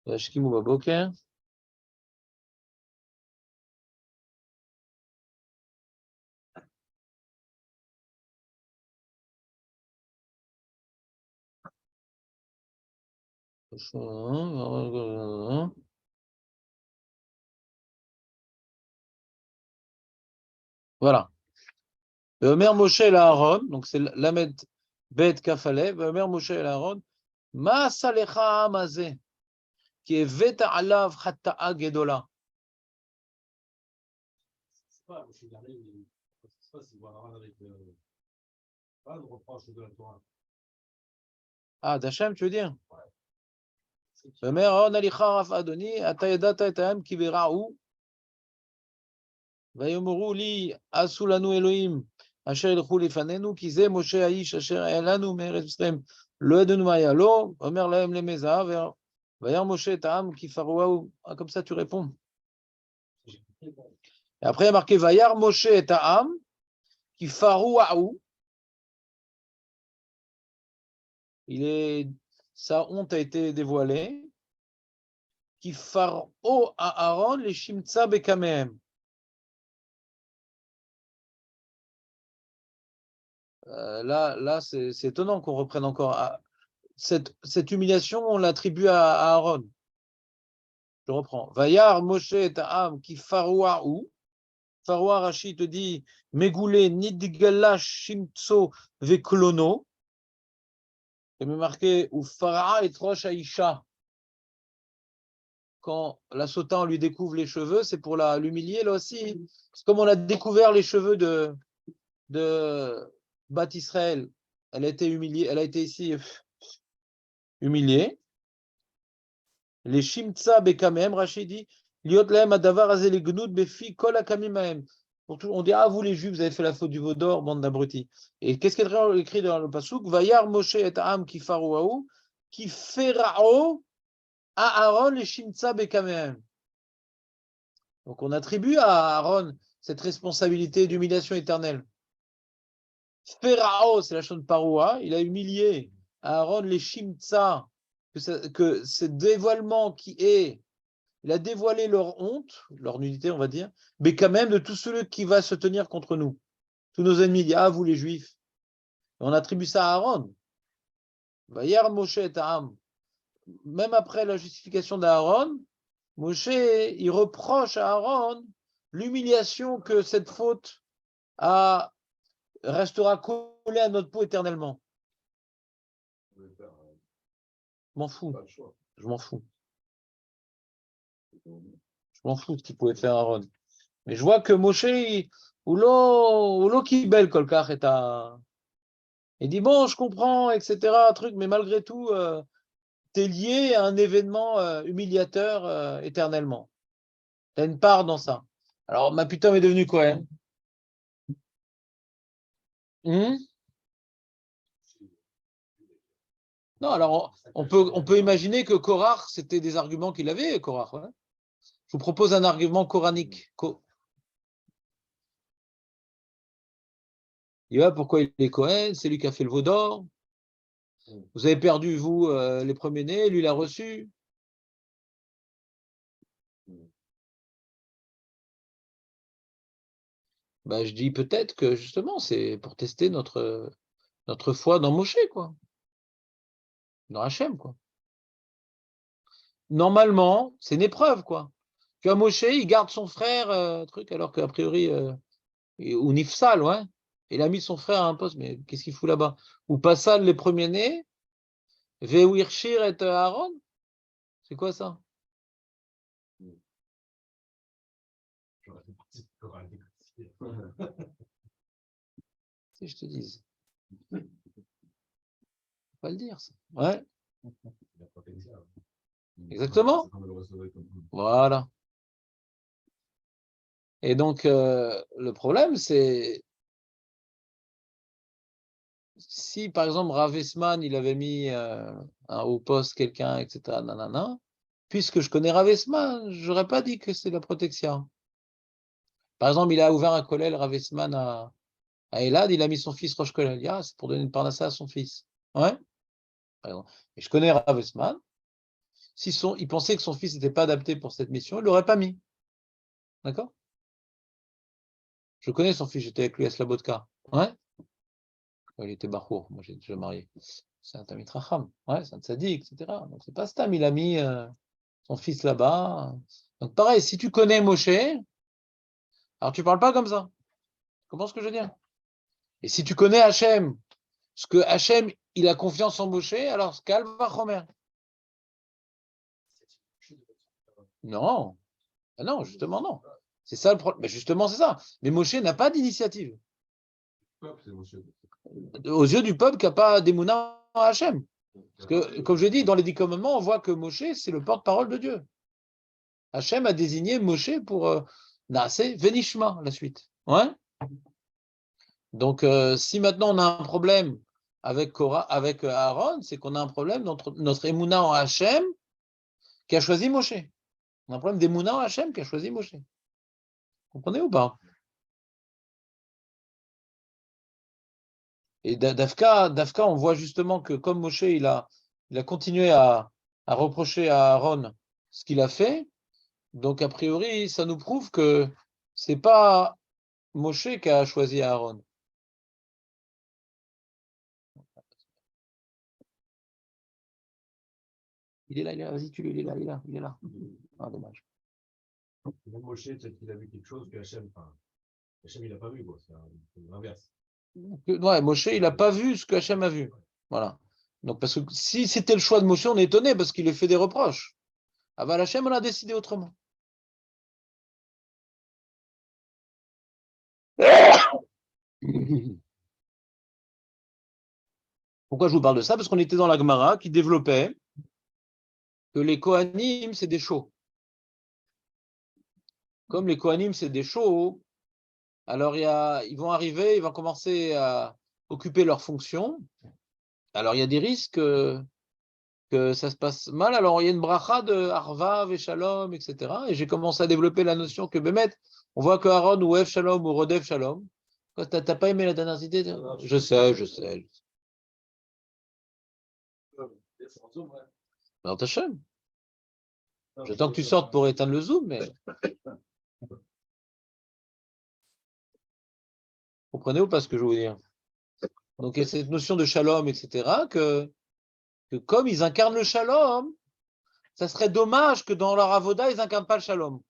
Yashkimu baboker. Voilà. Omer Moshe el Aaron, donc c'est Lamed Bet Kafalev. Omer Moshe el Aaron, Ma salecha amazé, qui est veta alav chata'a gedola. C'est pas, je suis dernier, mais ce qui se passe, c'est voir avec pas le reproche de la Torah. Ah, d'Hachem, tu veux dire? C'est qui- Omer Aaron alicha raf adoni, ata yedata et ha'em ki bera'u. ויאמרו לי, עשו לנו אלוהים אשר ילכו לפנינו, כי זה משה האיש אשר היה לנו מארץ מצרים, לא ידענו מה היה לו, אומר להם למי זהב, וירא משה את העם כי פרעו, comme ça tu réponds. Et après il y a marqué, וירא משה את העם כי פרעו, sa honte a été dévoilée, qui פרעו Aaron les shimtsa bekamehem. Là c'est étonnant qu'on reprenne encore. Cette humiliation, on l'attribue à Aaron. Je reprends. Vayar Moshe et Aham qui farouaou. Faroua Rashi te dit Megoulé nidgala shimtso veklono. Et me marqué ou Farah et Rosh Aïcha. Quand la Sotan lui découvre les cheveux, c'est pour l'humilier là aussi. C'est comme on a découvert les cheveux de Bat Israël. Elle a été humiliée, elle a été ici humiliée. Les shimtsa bekamehem, Rachid dit, liot lahem adavar azel gnoud befi kol akamimahem. On dit, ah, vous les juifs, vous avez fait la faute du veau d'or, bande d'abrutis. Et qu'est-ce qu'il est écrit dans le pasuk? Vayar Moshe et Aham ki farouaou, ki ferao à Aaron les shimtsa bekamehem. Donc on attribue à Aaron cette responsabilité d'humiliation éternelle. Ferao, c'est la chose de paroua, il a humilié à Aaron les shimtsa, que ce dévoilement il a dévoilé leur honte, leur nudité, on va dire, mais quand même de tout celui qui va se tenir contre nous. Tous nos ennemis disent, ah, vous les juifs. Et on attribue ça à Aaron. Vayar Moshe et Aham. Même après la justification d'Aaron, Moshe, il reproche à Aaron l'humiliation que cette faute restera collée à notre peau éternellement. Je vais faire, Je m'en fous. pas le choix. Je m'en fous. Je m'en fous de ce qu'il pouvait faire Aaron. Mais je vois que Moshe, qui belle kolkar est à. Il dit bon, je comprends, etc. Truc, mais malgré tout, t'es lié à un événement humiliateur éternellement. T'as une part dans ça. Alors, ma putain est devenu quoi hein? Non, alors on peut imaginer que Korach, c'était des arguments qu'il avait, Korach. Ouais. Je vous propose un argument coranique. Il va pourquoi il est Cohen, c'est lui qui a fait le veau d'or. Vous avez perdu, vous, les premiers-nés, lui l'a reçu. Ben, je dis peut-être que justement, c'est pour tester notre foi dans Moshe, quoi. Dans Hachem, quoi. Normalement, c'est une épreuve, quoi. Tu vois, Moshe, il garde son frère, truc, alors qu'a priori, ou Nifsal, ouais. Il a mis son frère à un poste, mais qu'est-ce qu'il fout là-bas? Ou Passal, les premiers-nés, Vewirshir et Aaron? C'est quoi ça? J'aurais fait partie de Torah, Si je te dise. Faut pas le dire, ça. Ouais, la protection. exactement. Voilà. Et donc, le problème, c'est si, par exemple, Rav Esman, il avait mis un haut poste quelqu'un, etc., nanana, puisque je connais Rav Esman, j'aurais pas dit que c'est la protection. Par exemple, il a ouvert un collège, Rav Esman, À Elad, il a mis son fils Rosh Kolel. Ah, c'est pour donner une parnassa à son fils. Ouais. Et je connais Rav Esman. Il pensait que son fils n'était pas adapté pour cette mission, il ne l'aurait pas mis. D'accord? Je connais son fils, j'étais avec lui à Slabodka. Ouais. Il était Bachour, moi j'ai déjà marié. C'est un Tamit Racham. Ouais, c'est un tzaddik, etc. Donc c'est pas Stam, il a mis son fils là-bas. Donc pareil, si tu connais Moshe, alors tu parles pas comme ça. Tu comprends ce que je veux dire? Et si tu connais Hachem, ce que Hachem, il a confiance en Moshe, alors calme va Chomer. Non. Ah non, justement, non. C'est ça le problème. Mais justement, c'est ça. Mais Moshe n'a pas d'initiative. Aux yeux du peuple qui n'a pas d'émouna en Hachem. Parce que, comme je dis, dans les 10 commandements, on voit que Moshe, c'est le porte-parole de Dieu. Hachem a désigné Moshe pour Naaseh Venishma, la suite. Ouais. Donc, si maintenant on a un problème avec Aaron, c'est qu'on a un problème dans notre émouna en Hachem qui a choisi Moshe. On a un problème d'émouna en Hachem qui a choisi Moshe. Vous comprenez ou pas? Et Dafka, on voit justement que comme Moshe, il a continué à reprocher à Aaron ce qu'il a fait. Donc, a priori, ça nous prouve que c'est pas Moshe qui a choisi Aaron. Il est là, vas-y, tu il est là. Ah, dommage. Même Moshe, peut-être qu'il a vu quelque chose que Hachem, il n'a pas vu, quoi. C'est l'inverse. Ouais, Moshe, il n'a pas vu ce que Hachem a vu. Voilà. Donc, parce que si c'était le choix de Moshe, on est étonné parce qu'il lui fait des reproches. Ah bah, Hachem, on a décidé autrement. Pourquoi je vous parle de ça? Parce qu'on était dans la Gemara qui développait que les Kohanim, c'est des chauds. Comme les Kohanim, c'est des chauds, alors ils vont arriver, ils vont commencer à occuper leurs fonctions. Alors il y a des risques que ça se passe mal. Alors il y a une bracha de Arvav et Shalom, etc. Et j'ai commencé à développer la notion que Bémet, on voit que Aaron ou Ev Shalom ou Rodev Shalom. T'as pas aimé la dernière idée? Je sais. Alors Hachem. J'attends que tu sortes pour éteindre le Zoom, mais. Vous comprenez ou pas ce que je veux vous dire? Donc il y a cette notion de Shalom, etc., que comme ils incarnent le Shalom, ça serait dommage que dans leur avoda, ils n'incarnent pas le Shalom. Vous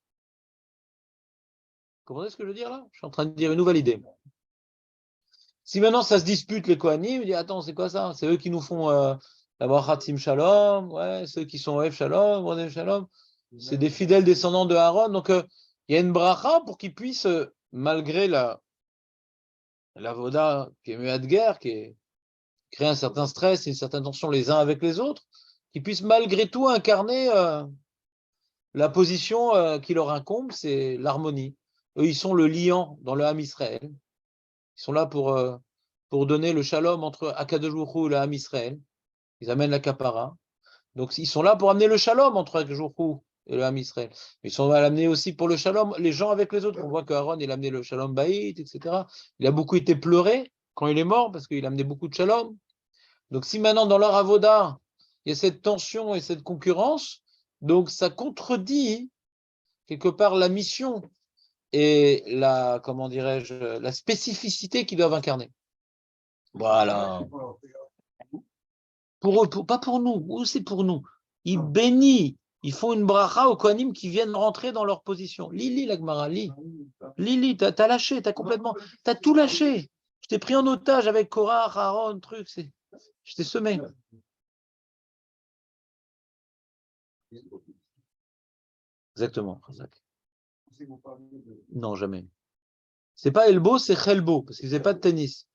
comprenez ce que je veux dire là? Je suis en train de dire une nouvelle idée. Si maintenant ça se dispute les Kohanim, il dit attends, c'est quoi ça? C'est eux qui nous font la brachatim Shalom, ouais, ceux qui sont F Shalom, Rodef Shalom, c'est des fidèles descendants de Aaron. Donc il y a une bracha pour qu'ils puissent, malgré la voda qui est muette de guerre, qui crée un certain stress et une certaine tension les uns avec les autres, qu'ils puissent malgré tout incarner la position qui leur incombe, c'est l'harmonie. Eux, ils sont le liant dans le Ham Israël. Ils sont là pour donner le shalom entre Akadosh Baruch Hu et le Ham Israël. Ils amènent la kapara. Donc, ils sont là pour amener le shalom entre Akadosh Baruch Hu et le Ham Israël. Ils sont là amener aussi pour le shalom les gens avec les autres. On voit qu'Aaron, il a amené le shalom baït, etc. Il a beaucoup été pleuré quand il est mort parce qu'il a amené beaucoup de shalom. Donc, si maintenant, dans leur avoda, il y a cette tension et cette concurrence, donc ça contredit quelque part la mission et la, comment dirais-je, la spécificité qu'ils doivent incarner. Voilà. Pour eux, pas pour nous. Où c'est pour nous? Ils bénissent. Ils font une bracha aux Kohanim qui viennent rentrer dans leur position. Lis, la Gemara, lis. Lis, t'as lâché, t'as tout lâché. Je t'ai pris en otage avec Korah, Aaron, truc, je t'ai semé. Exactement. Non, jamais. C'est pas Elbo, c'est Chelbo, parce qu'ils faisaient pas de tennis.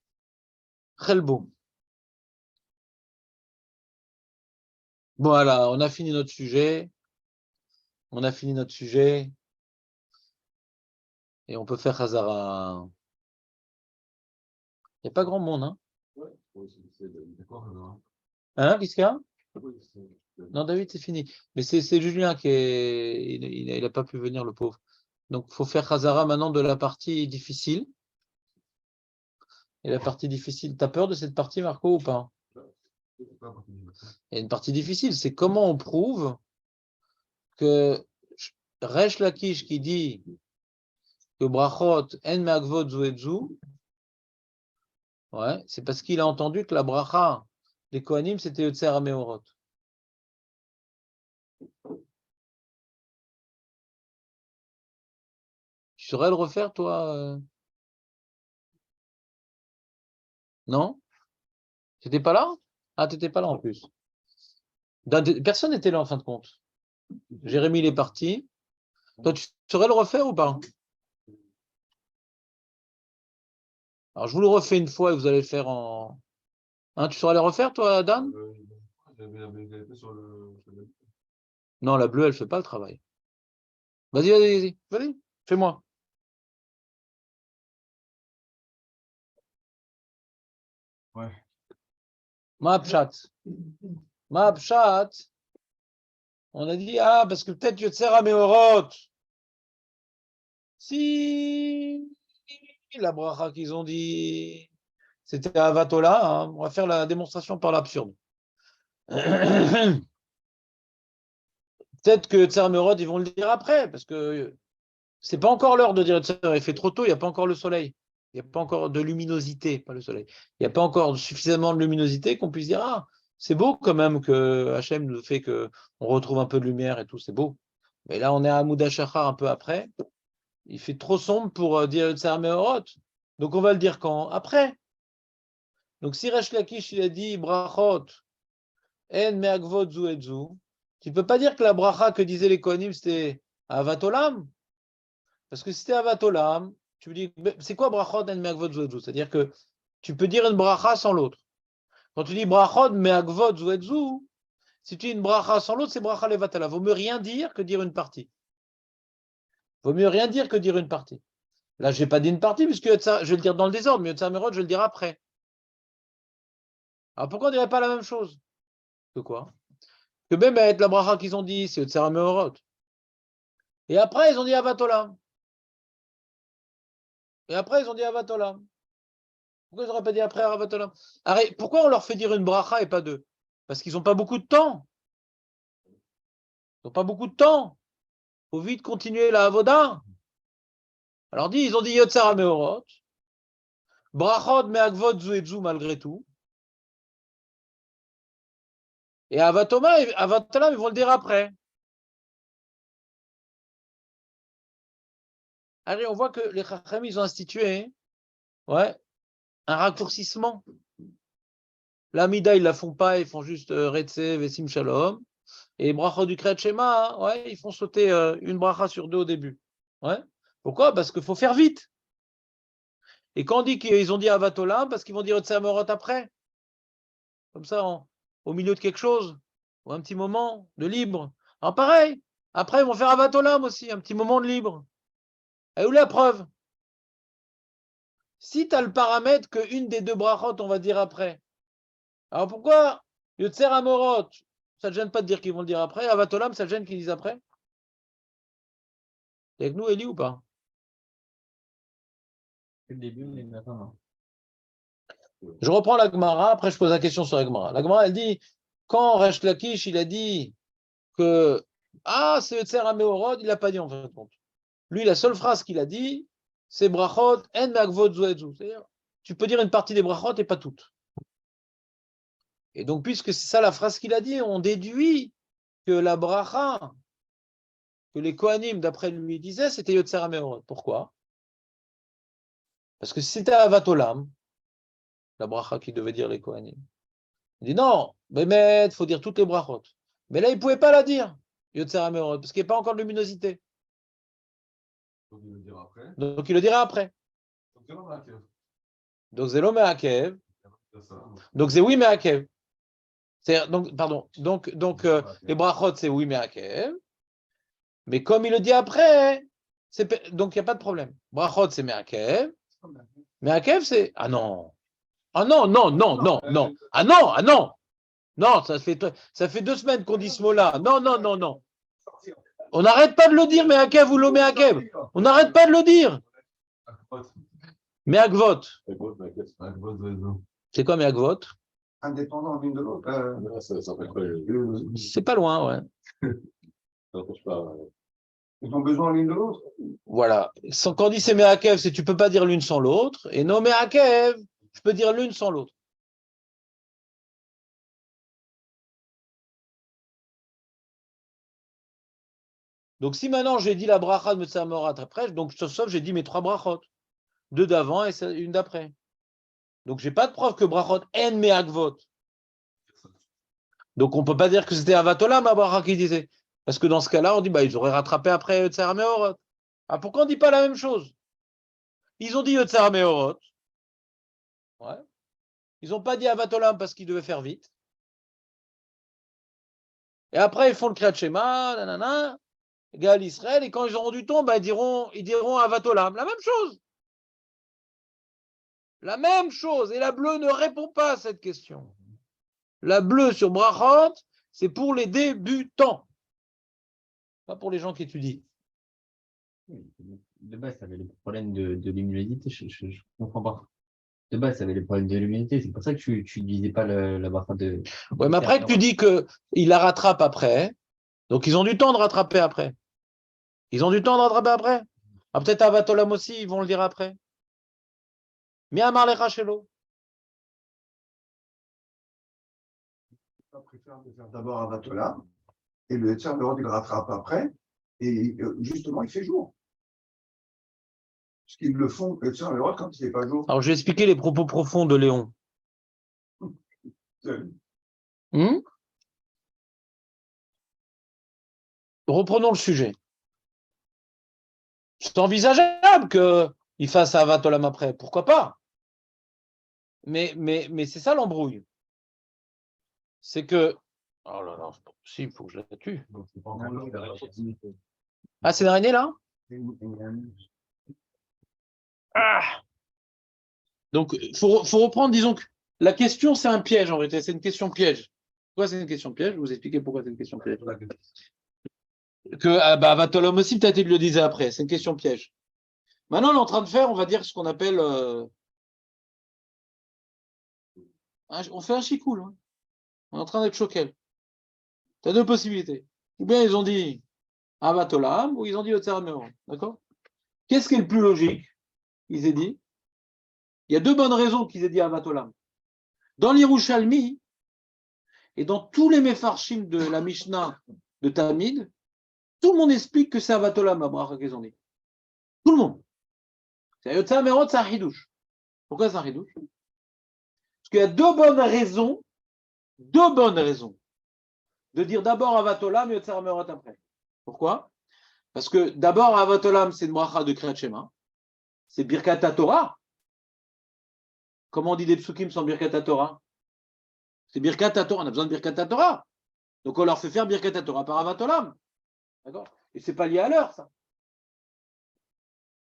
Chelbo. Voilà, on a fini notre sujet. Et on peut faire Hazara. Il n'y a pas grand monde, hein? Hein, qu'est-ce qu'il y a? Non, David, c'est fini. Mais c'est Julien qui est. Il n'a pas pu venir, le pauvre. Donc, il faut faire Hazara maintenant de la partie difficile. Et la partie difficile, tu as peur de cette partie, Marco, ou pas? Il y a une partie difficile, c'est comment on prouve que Resh Lakish qui dit que Brachot en me'agvot zu et zu, ouais, c'est parce qu'il a entendu que la bracha des Kohanim, c'était Yotzer HaMeorot. Tu saurais le refaire, toi? Non? Tu n'étais pas là? Ah, tu n'étais pas là en plus. Personne n'était là en fin de compte. Jérémy, il est parti. Toi, tu saurais le refaire ou pas? Alors, je vous le refais une fois et vous allez le faire en... Hein, tu saurais le refaire, toi, Dan? Non, la bleue, elle ne fait pas le travail. Vas-y, vas-y, vas-y, fais-moi. Ouais. Ma'apshat. Ma'apshat. On a dit, ah, parce que peut-être Yotzer HaMeorot. Si la bracha qu'ils ont dit, c'était Avatola, hein. On va faire la démonstration par l'absurde. Peut-être que Yotzer HaMeorot, ils vont le dire après, parce que c'est pas encore l'heure de dire Yotzer, il fait trop tôt, il n'y a pas encore le soleil. Il n'y a pas encore de luminosité, pas le soleil. Il n'y a pas encore suffisamment de luminosité qu'on puisse dire, ah, c'est beau quand même que Hachem nous fait qu'on retrouve un peu de lumière et tout, c'est beau. Mais là, on est à Mouda Shachar un peu après. Il fait trop sombre pour dire Yotzer HaMeorot. Donc, on va le dire quand? Après. Donc, si Resh Lakish, il a dit Brachot, En Me'agvot Zu et Zu, tu ne peux pas dire que la bracha que disaient les Kohanim, c'était Avatolam. Parce que si c'était Avatolam, tu me dis, c'est quoi Brachot En Me'agvot Zu et Zu? C'est-à-dire que tu peux dire une bracha sans l'autre. Quand tu dis Brachot Me'agvot Zu et Zu, si tu dis une bracha sans l'autre, c'est bracha levatala. Vaut mieux rien dire que dire une partie. Vaut mieux rien dire que dire une partie. Là, je n'ai pas dit une partie, puisque je vais le dire dans le désordre, mais Yotzer HaMeorot, je vais le dire après. Alors pourquoi on ne dirait pas la même chose? Que quoi? Que même avec la bracha qu'ils ont dit, c'est Yotzer HaMeorot. Et après, ils ont dit Avatolam. Et après, ils ont dit Avatolam. Pourquoi ils n'auraient pas dit après Avatolam? Pourquoi on leur fait dire une bracha et pas deux? Parce qu'ils n'ont pas beaucoup de temps. Ils n'ont pas beaucoup de temps. Il faut vite continuer la Avoda. Alors ils ont dit Yotzer HaMeorot. Brachot me'agvot zu et zu malgré tout. Et Avatolam, ils vont le dire après. Allez, on voit que les Chachamim, ils ont institué un raccourcissement. La Mida, ils ne la font pas, ils font juste Retze, Vesim Shalom. Et Bracha du Kriyat Shema, ils font sauter une bracha sur deux au début. Ouais. Pourquoi? Parce qu'il faut faire vite. Et quand on dit qu'ils ont dit Avatolam, parce qu'ils vont dire Yotzer HaMeorot après. Comme ça, au milieu de quelque chose, ou un petit moment de libre. Alors pareil, après, ils vont faire Avatolam aussi, un petit moment de libre. Et où est la preuve? Si tu as le paramètre qu'une des deux brachot, on va dire après. Alors pourquoi Yotzer HaMeorot, ça ne gêne pas de dire qu'ils vont le dire après. Avatolam, ça ne gêne qu'ils disent après. T'es avec nous, Eli, ou pas? Le début, mais maintenant, non. Je reprends la Gemara, après je pose la question sur la Gemara. La Gemara, elle dit, quand Resh Lakish, il a dit que c'est Yotzer HaMeorot, il ne l'a pas dit en fin de compte. Lui, la seule phrase qu'il a dit, c'est Brachot, En Me'agvot Zu et Zu. C'est-à-dire, tu peux dire une partie des Brachot et pas toutes. Et donc, puisque c'est ça la phrase qu'il a dit, on déduit que la bracha, que les Kohanim, d'après lui, disaient, c'était Yotzer HaMeorot. Pourquoi? Parce que si c'était Avatolam, la bracha qui devait dire les Kohanim, il dit non, mais il faut dire toutes les brachot. Mais là, il ne pouvait pas la dire, Yotzer HaMeorot, parce qu'il n'y a pas encore de luminosité. Donc il le dira après. Donc, il le dira après. Donc, Zelo Me'akev. Donc, c'est oui Me'akev. Donc, pardon. Donc les brachot, c'est oui Me'akev. Mais comme il le dit après, donc il n'y a pas de problème. Brachot, c'est Me'akev. Me'akev, c'est. Ah non. Ah non, non, non, non, non. Ah non, ah non. Non, ça fait 2 semaines qu'on dit ce mot-là. Non, non, non, non. On n'arrête pas de le dire, Me'akev ou lo Me'akev. On n'arrête pas de le dire. Me'agvot. Indépendant C'est quoi Me'agvot? l'une de l'autre. C'est pas loin, ouais. Ils ont besoin l'une de l'autre. Voilà. Quand on dit c'est Me'akev, c'est tu peux pas dire l'une sans l'autre. Et non Me'akev, je peux dire l'une sans l'autre. Donc si maintenant j'ai dit la bracha de Metzamorat après, donc sauf j'ai dit mes 3 brachot. 2 d'avant et une d'après. Donc j'ai pas de preuve que brachot en Me'agvot. Donc on peut pas dire que c'était Avatolam ma bracha qui disait. Parce que dans ce cas-là, on dit ils auraient rattrapé après Yotzer Meorot. Ah, pourquoi on dit pas la même chose? Ils ont dit Yotzer Meorot. Ouais. Ils n'ont pas dit Avatolam parce qu'ils devaient faire vite. Et après, ils font le Kriyat Shema, nanana, Gal Israël, et quand ils auront du temps, ils diront Avatolam. La même chose. La même chose. Et la bleue ne répond pas à cette question. La bleue sur Brachot, c'est pour les débutants. Pas pour les gens qui étudient. De base, ça avait le problème de l'humidité, je comprends pas. De base, ça avait le problème de l'humidité, c'est pour ça que tu disais pas la bracha de... Ouais, mais après que tu dis qu'ils la rattrapent après, donc ils ont du temps de rattraper après. Ils ont du temps de rattraper après. Ah, peut-être à Vatolam aussi, ils vont le dire après. Mais à Marlecha Shelo. Je préfère le faire d'abord à Vatola, et le Yetzer Meorot, il rattrape après, et justement, il fait jour. Parce qu'ils le font, le Yetzer Meorot, quand il n'est pas jour. Alors, je vais expliquer les propos profonds de Léon. Reprenons le sujet. C'est envisageable qu'il fasse à Vatolam après. Pourquoi pas? Mais c'est ça l'embrouille. C'est que. Oh là là, c'est pas possible, il faut que je la tue. Ah, c'est une araignée là? Ah. Donc, il faut reprendre, disons que la question, c'est un piège en réalité, c'est une question piège. Pourquoi c'est une question piège? Je vais vous expliquer pourquoi c'est une question piège. Que Vatolam aussi, peut-être il le disait après, c'est une question piège. Maintenant, on est en train de faire, on va dire, ce qu'on appelle. On fait un chicoul. Hein. On est en train d'être choqué. Tu as 2 possibilités. Ou bien ils ont dit Avatolam, ou ils ont dit Yotzer Meorot. D'accord? Qu'est-ce qui est le plus logique? Ils aient dit. Il y a 2 bonnes raisons qu'ils aient dit Avatolam. Dans l'Yerushalmi, et dans tous les Mefarshim de la Mishnah de Talmid, tout le monde explique que c'est Avatolam, Abraha qu'ils ont dit. Tout le monde. C'est Yotzer Meorot, c'est un chidouche. Pourquoi c'est un chidouche? Parce qu'il y a 2 bonnes raisons de dire d'abord Avatolam et Yotzer Meorot après. Pourquoi? Parce que d'abord Avatolam, c'est une bracha de Kriyat Shema, c'est Birkat Torah. Comment on dit des psukim sans Birkat Torah? C'est Birkat Torah, on a besoin de Birkat Torah. Donc on leur fait faire Birkat Torah par Avatolam. D'accord? Et c'est pas lié à l'heure, ça.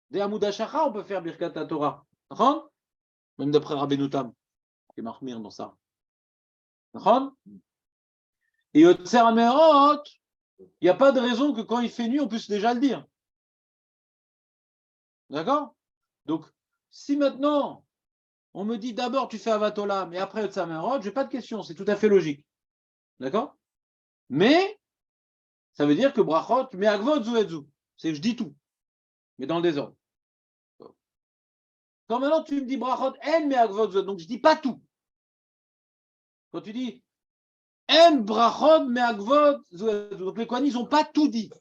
Des Hamoud HaShachar, on peut faire Birkat Torah. D'accord? Même d'après Rabbeinu Tam, qui est marmire dans ça. D'accord? Et Yotzer Meorot, il n'y a pas de raison que quand il fait nuit, on puisse déjà le dire. D'accord? Donc, si maintenant, on me dit d'abord tu fais Avatolam et après Yotzer Meorot, je n'ai pas de question, c'est tout à fait logique. D'accord? Mais, ça veut dire que Brachot, Me'agvot Zuetzu. C'est que je dis tout, mais dans le désordre. Quand maintenant tu me dis Brachot en Me'agvot Zuetzu, donc je ne dis pas tout. Quand tu dis en Brachot Me'agvot Zuetzu, donc les Kohanim, ils n'ont pas tout dit.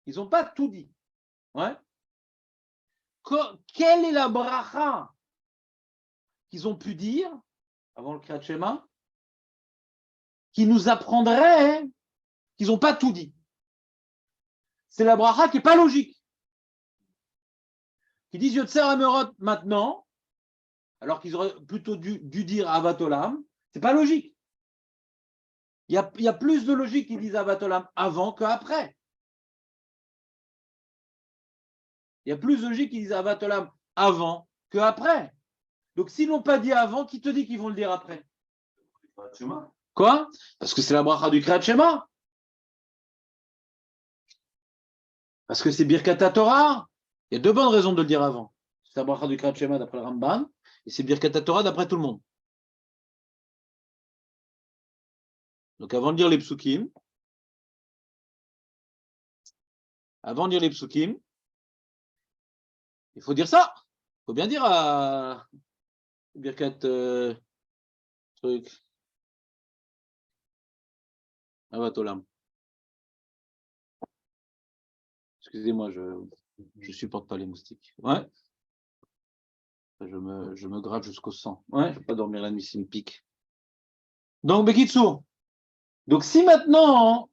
Ils n'ont pas tout dit. Ouais. Quelle est la bracha qu'ils ont pu dire avant le Kriyat Shema qui nous apprendrait qu'ils n'ont pas tout dit? C'est la bracha qui n'est pas logique. Qui disent Yotzer Meorot maintenant, alors qu'ils auraient plutôt dû dire Avatolam, c'est pas logique. Il y a plus de logique qui disent Avatolam avant qu'après. Il y a plus de logique qui disent Avatolam avant qu'après. Donc s'ils ne l'ont pas dit avant, qui te dit qu'ils vont le dire après? Quoi? Parce que c'est la bracha du Kriyat Shema. Parce que c'est Birkat Torah. Il y a 2 bonnes raisons de le dire avant. C'est la bracha du Kriyat Shema d'après le Ramban, et c'est Birkat Torah d'après tout le monde. Donc avant de lire les psukim, il faut dire ça. Il faut bien dire à Birkat truc. Avat Olam. Excusez-moi, je supporte pas les moustiques. Ouais. Je me gratte jusqu'au sang. Ouais, je ne vais pas dormir la nuit s'il me pique. Donc, Bekitsu. Donc, si maintenant,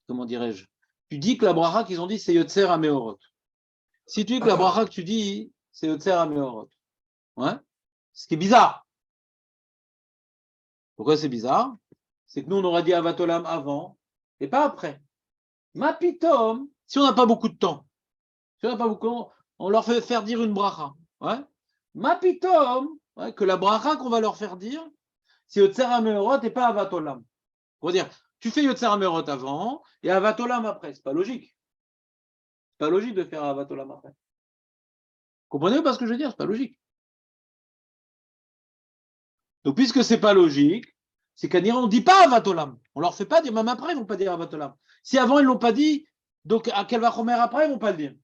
comment dirais-je, tu dis que la bracha qu'ils ont dit, c'est Yotzer Ameorot. Si tu dis que la bracha que tu dis, c'est Yotzer Ameorot. Ouais. Ce qui est bizarre. Pourquoi c'est bizarre? C'est que nous, on aurait dit Avatolam avant et pas après. Mapitom, si on n'a pas beaucoup de temps, on leur fait faire dire une bracha. Ouais. Mapitom, ouais, que la bracha qu'on va leur faire dire, c'est Yotzer Ameorot et pas Avatolam. On va dire, tu fais Yotzer Ameorot avant et Avatolam après. C'est pas logique. C'est pas logique de faire Avatolam après. Comprenez-vous pas ce que je veux dire? C'est pas logique. Donc, puisque c'est pas logique, c'est qu'à dire on ne dit pas Avatolam. On leur fait pas dire, même après, ils ne vont pas dire Avatolam. Si avant, ils ne l'ont pas dit, donc à quel Vachomer après, ils ne vont pas le dire.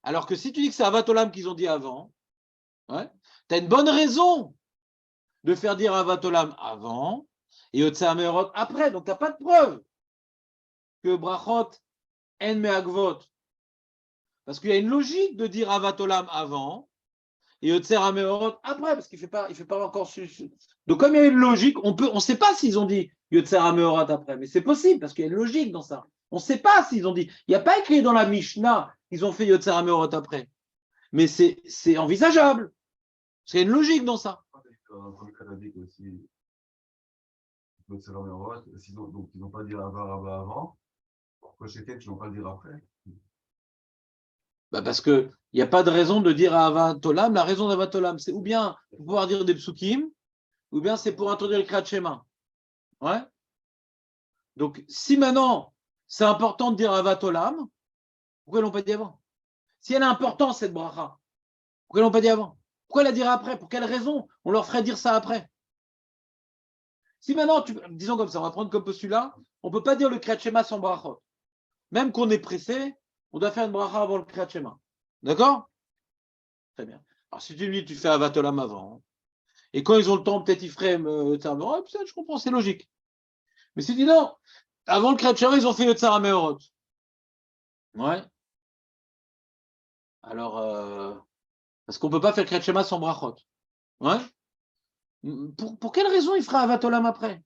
Alors que si tu dis que c'est Avatolam qu'ils ont dit avant, ouais, tu as une bonne raison de faire dire Avatolam avant et Yotzer Ameorot après. Donc, tu n'as pas de preuve que Brachot en meagvot. Parce qu'il y a une logique de dire Avatolam avant et Yotzer Ameorot après, parce qu'il ne fait pas encore. Donc, comme il y a une logique, on ne sait pas s'ils ont dit Yotzer Ameorot après, mais c'est possible, parce qu'il y a une logique dans ça. On ne sait pas s'ils ont dit. Il n'y a pas écrit dans la Mishnah qu'ils ont fait Yotzer Ameorot après. Mais c'est envisageable. Parce qu'il y a une logique dans ça. Donc, ils n'ont pas dit avant. Pourquoi chez quelqu'un, ils n'ont pas dire après? Bah parce qu'il n'y a pas de raison de dire à Avatolam. La raison d'Avatolam, c'est ou bien pour pouvoir dire des psukim, ou bien c'est pour introduire le Kriyat Shema. Ouais. Donc, si maintenant, c'est important de dire Avatolam, pourquoi ils l'ont pas dit avant? Si elle est importante, cette bracha, pourquoi ils l'ont pas dit avant? Pourquoi la dire après? Pour quelle raison on leur ferait dire ça après? Si maintenant, disons comme ça, on va prendre comme postulat, on ne peut pas dire le Kriyat Shema sans brachot. Même qu'on est pressé, on doit faire une bracha avant le Kriyat Shema. D'accord? Très bien. Alors si tu me dis tu fais Avatolam avant, et quand ils ont le temps, peut-être ils feraient Yotzer Ameorot, peut-être je comprends, c'est logique. Mais si tu dis non, avant le Kriyat Shema, ils ont fait Yotzer Ameorot. Ouais. Alors, parce qu'on ne peut pas faire Kriyat Shema sans brachot. Ouais. Pour quelle raison il fera Avatolam après?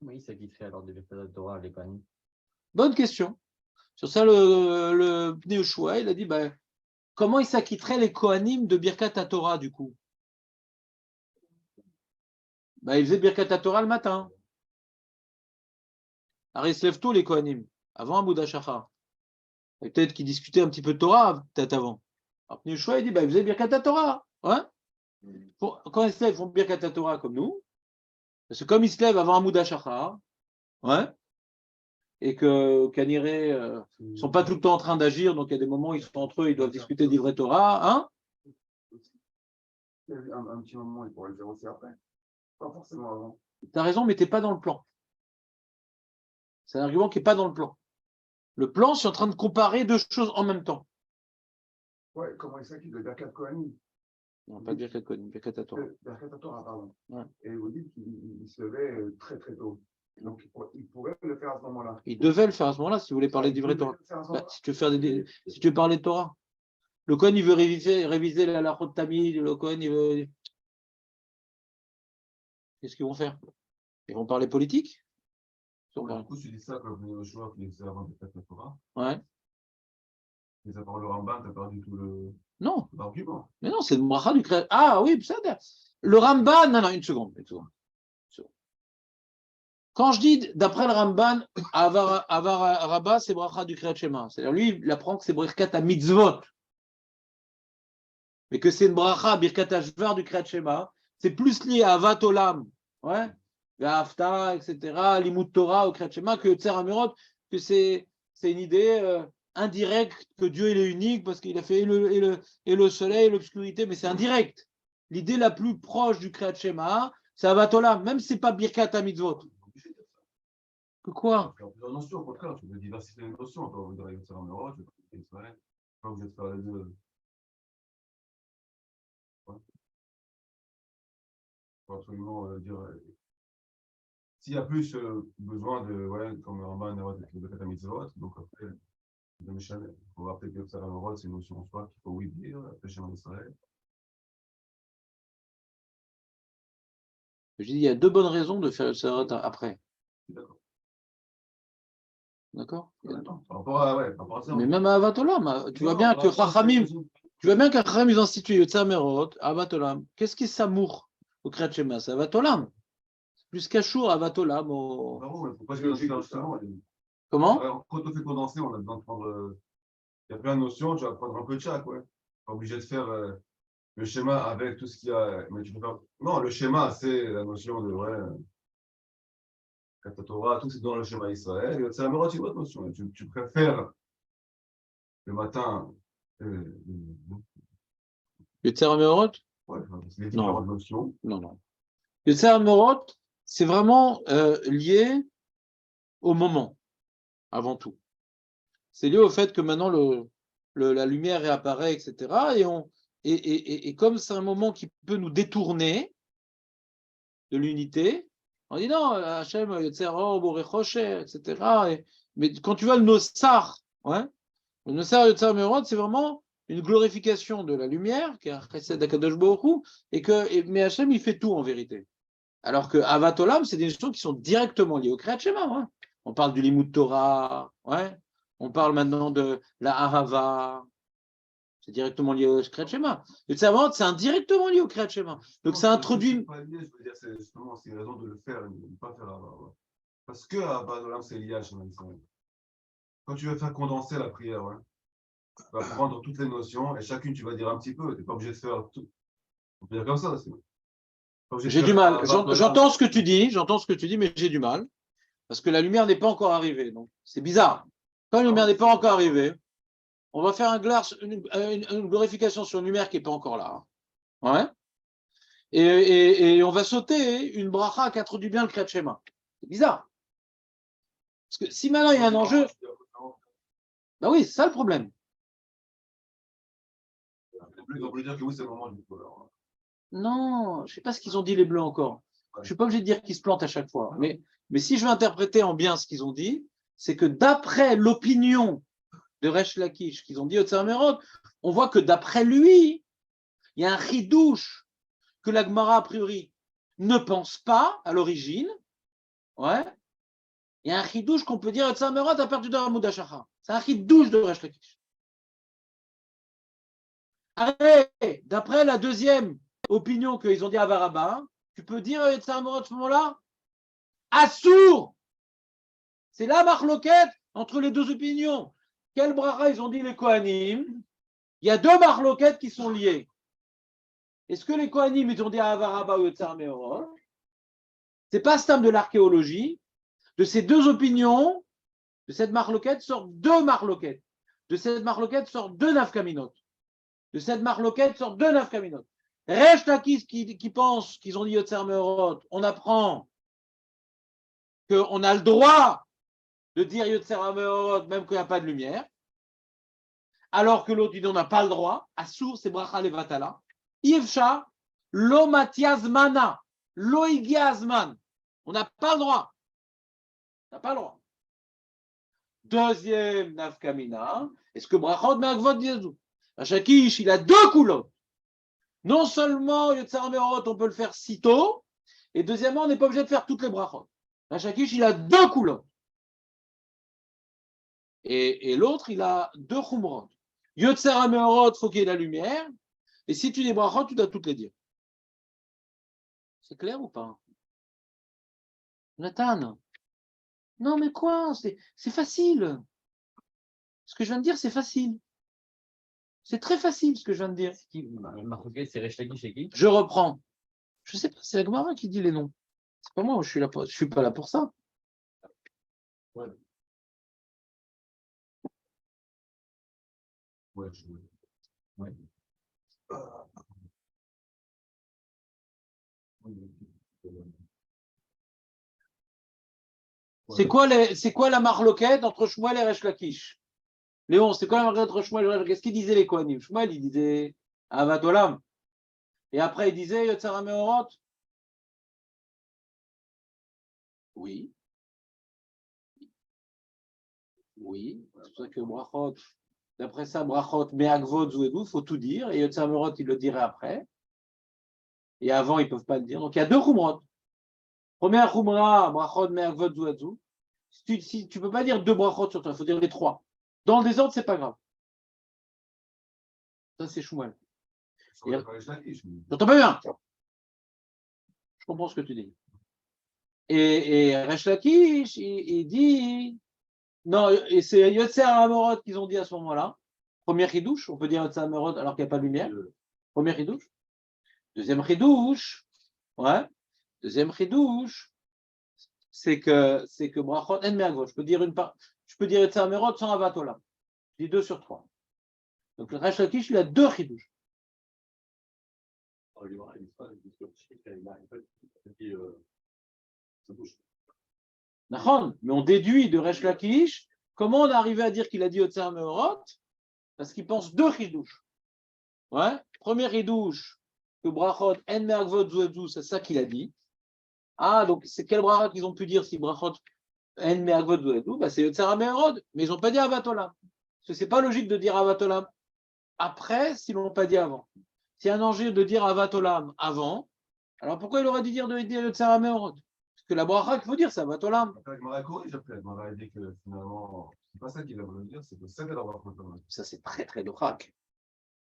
Oui, ça quitterait alors de Birkat Torah les Kohanim. Bonne question. Sur ça, le Bnei Yehoshua, il a dit comment il s'acquitterait les Kohanim de Birkat Torah du coup? Ils faisaient Birkat Torah le matin. Alors ils se lèvent tôt les Kohanim, avant Amuda Shachar. Et peut-être qu'ils discutaient un petit peu de Torah, peut-être avant. Alors Bnei Yehoshua, il dit ils faisaient Birkat Torah. Ouais. Quand ils se lèvent, ils font Birkat Torah comme nous. Parce que comme ils se lèvent avant Amuda Shachar, ouais, et que Kaniré ne sont pas tout le temps en train d'agir, donc il y a des moments où ils sont entre eux, ils doivent discuter d'Ivrei Torah. Hein? Un petit moment, il pourrait le faire aussi après. Pas forcément avant. Tu as raison, mais tu n'es pas dans le plan. C'est un argument qui n'est pas dans le plan. Le plan, c'est en train de comparer deux choses en même temps. Ouais, comment il s'acquitte de Birkat Kohanim? Non, pas de Birkat Kohanim, Birkat Torah. Birkat Torah, pardon. Ouais. Et vous dites qu'il se levait très très tôt. Donc il pourrait le faire à ce moment-là. Il devait le faire à ce moment-là si vous voulez parler d'Ivrei Torah. Si tu veux parler de Torah. Le Kohen, il veut réviser la Lachot Tamid, le Kohen, il veut. Qu'est-ce qu'ils vont faire? Ils vont parler politique? Du coup, tu dis ça comme le choix qui est avant de faire la Torah. Ouais. Mais ça parle le Ramban, tu n'as pas du tout Non. l'argument. Mais non, c'est le bracha du Kriyat. Ah oui, ça. Le Ramban, non, une seconde. Quand je dis, d'après le Ramban, Avar Rabba, c'est bracha du Kriyat Shema. C'est-à-dire, lui, il apprend que c'est Birkat à mitzvot. Mais que c'est une bracha, Birkat Ashvar du Kriyat Shema. C'est plus lié à Avat Olam. Ouais. Hafta, etc., Limut Torah au Kriyat Shema, que Yotzer Ameorot, que c'est une idée indirect que Dieu il est unique parce qu'il a fait et le soleil et l'obscurité, mais c'est indirect. L'idée la plus proche du Kriyat Shema, c'est Avat Olam, même si ce n'est pas Birkat HaMitzvot. Que quoi? Il y a plusieurs notions, au contraire, tu peux diversifier les notions. Tu vas dire Yotzer Hamerot, tu peux dire Israël. Pas obligé de faire les deux. Ouais. Faut absolument dire. S'il y a plus besoin de, ouais, comme Ramban de Kata Mitzvot, donc après, de Mishnah, on va peut-être Yotzer Hamerot, c'est une notion en soi qu'il faut oui dire, après Shema Israël. Je dis, il y a deux bonnes raisons de faire le Sarot après. D'accord. D'accord? Par rapport à, ouais, par rapport à ça. Mais même à Avat Olam, tu vois Non, bien par que rapport à ça, Chachamim, tu vois bien qu'un Chacham, ils instituent Yotzer Merot, Avat Olam. Qu'est-ce qui s'amour au Kriyat Shema? C'est Avat Olam. Plus qu'Achour, Avat Olam. Bravo, il faut pas se mélanger justement. Comment? Alors, quand on fait condenser, on a besoin de prendre. Il y a plein de notions, tu vas prendre un peu de chaque, ouais. Pas obligé de faire le schéma avec tout ce qu'il y a. Mais tu peux faire. Non, le schéma, c'est la notion de, ouais, Kata Torah, tout c'est dans le schéma Israël. C'est la meilleure c'est votre notion. Tu préfères le matin. Yotzer Merot? Ouais, c'est les différentes Non. notions. Non, non. Yotzer Merot, c'est vraiment lié au moment, avant tout. C'est lié au fait que maintenant la lumière réapparaît, etc. Et comme c'est un moment qui peut nous détourner de l'unité, on dit non, Hachem, Yotzer Or, Boré Chosher, etc. Mais quand tu vois le Nosar, ouais, le Nosar Yotzer Merod, c'est vraiment une glorification de la lumière, qui est un chesed d'Akadosh Baruch Hu, mais Hachem, il fait tout en vérité. Alors que Avat Olam, c'est des choses qui sont directement liées au Kriyat Shema. Ouais. On parle du Limud Torah, ouais. On parle maintenant de la Ahava, c'est directement lié au Kriyat Shema. Le Tzavot, c'est indirectement lié au Kriyat Shema. Donc ça introduit. C'est pas lié, je veux dire, c'est justement, c'est une raison de le faire, de ne pas faire avant. Ouais. Parce que à c'est lié à Shema Israël. Quand tu veux faire condenser la prière, ouais, tu vas prendre toutes les notions et chacune tu vas dire un petit peu. Tu n'es pas obligé de faire tout. On peut dire comme ça. J'ai du mal. J'entends ce que tu dis, mais j'ai du mal. Parce que la lumière n'est pas encore arrivée. Donc c'est bizarre. Quand la lumière n'est pas encore arrivée, on va faire une glorification sur une lumière qui n'est pas encore là. Ouais. Et on va sauter une bracha qui introduit bien le Kriyat Shema. C'est bizarre. Parce que si maintenant il y a un enjeu. Ben oui, c'est ça le problème. On peut dire que oui, c'est le moment du coup. Non, je ne sais pas ce qu'ils ont dit les Bleus encore. Je ne suis pas obligé de dire qu'ils se plantent à chaque fois. Mais si je veux interpréter en bien ce qu'ils ont dit, c'est que d'après l'opinion de Resh Lakish, qu'ils ont dit au Tzarmerot, on voit que d'après lui, il y a un chidouche que la Gemara, a priori, ne pense pas à l'origine. Ouais. Il y a un chidouche qu'on peut dire au Tzarmerot à partir de Hamoud HaShachar. C'est un chidouche de Resh Lakish. Allez, d'après la deuxième opinion qu'ils ont dit à Varaba, tu peux dire Tzarmerot à ce moment-là Assour. C'est la marloquette entre les deux opinions. Quel bracha ils ont dit les Kohanim? Il y a deux marloquettes qui sont liées. Est-ce que les Kohanim ils ont dit à Avaraba ou Yotzar Meorot? C'est pas ce terme de l'archéologie. De ces deux opinions, de cette marloquette sortent deux marloquettes. De cette marloquette sortent deux nafkaminot. De cette marloquette sortent deux nafkaminot. Resh Lakish qui pense qu'ils ont dit Yotzar Meorot, on apprend qu'on a le droit de dire Yotzer HaMeorot même qu'il n'y a pas de lumière, alors que l'autre dit on n'a pas le droit. Assour, c'est bracha levatala. Yevcha, lo matiazmana, lo igiazman. On n'a pas le droit. On n'a pas le droit. Deuxième nafkamina, est-ce que brachot me'agvot diezou? Shakish, il a deux coulottes. Non seulement Yotzer HaMeorot, on peut le faire si tôt, et deuxièmement, on n'est pas obligé de faire toutes les brachot. Shakish, il a deux coulottes. Et l'autre, il a deux chumrot. Yotzer HaMeorot, il faut qu'il y ait la lumière. Et si tu dis brachot, tu dois toutes les dire. C'est clair ou pas? Nathan? Non, mais quoi? C'est facile. Ce que je viens de dire, c'est facile. C'est très facile ce que je viens de dire. C'est Resh Lakish et qui? Je reprends. Je ne sais pas, c'est la Gemara qui dit les noms. C'est pas moi, je suis pas là pour ça. Ouais. Ouais, C'est quoi la marloquette entre Shmuel et Resh Lakish? Léon, c'est quoi la marloquette entre Shmuel et Resh Lakish? Qu'est-ce qu'il disait les Kohanim? Shmuel, il disait Avat Olam. Et après, il disait Yotzar HaMeorot. Oui. Oui. C'est pour ça que Brachot, d'après ça, Brachot, Me'agvot, Zouedou, il faut tout dire. Et Yotzar HaMeorot, il le dirait après. Et avant, ils ne peuvent pas le dire. Donc, il y a deux Khumrot. Première Khumra, Brachot, Me'agvot, Zouedou. Si tu ne peux pas dire deux Brachot sur toi, il faut dire les trois. Dans le désordre, ce n'est pas grave. Ça, c'est Shmuel. J'entends pas bien. Je comprends ce que tu dis. Et Resh Lakish, il dit. Non, et c'est Yotzer HaMeorot qu'ils ont dit à ce moment-là. Première chidouche, on peut dire Yotzer HaMeorot alors qu'il n'y a pas de lumière. Première chidouche. Deuxième chidouche, ouais. Deuxième chidouche, c'est que Brachot en Me'agvot. Je peux dire Yotzer HaMeorot sans Avat Olam. Je dis 2 sur 3. Donc le Resh Lakish, il a deux chidouches. Mais on déduit de Resh Lakish comment on est arrivé à dire qu'il a dit Yotzer HaMeorot parce qu'il pense deux chidouches. Ouais. Premier chidouche, que Brachot en Me'agvot Zouedou, c'est ça qu'il a dit. Ah, donc c'est quel Brachot qu'ils ont pu dire si Brachot en Me'agvot Zouedou? Bah, c'est Yotzer HaMeorot, mais ils n'ont pas dit Avat Olam. Parce que c'est pas logique de dire Avat Olam après s'ils ne l'ont pas dit avant. S'il y a un enjeu de dire Avat Olam avant, alors pourquoi il aurait dû dire Yotzer HaMeorot? Parce que la bracha qu'il faut dire, c'est Avat Olam. Je m'aurais corrigé après. Je m'aurais dit que finalement, c'est pas ça qu'il a voulu dire, c'est que c'est de la bracha. Ça, c'est très, très dochak.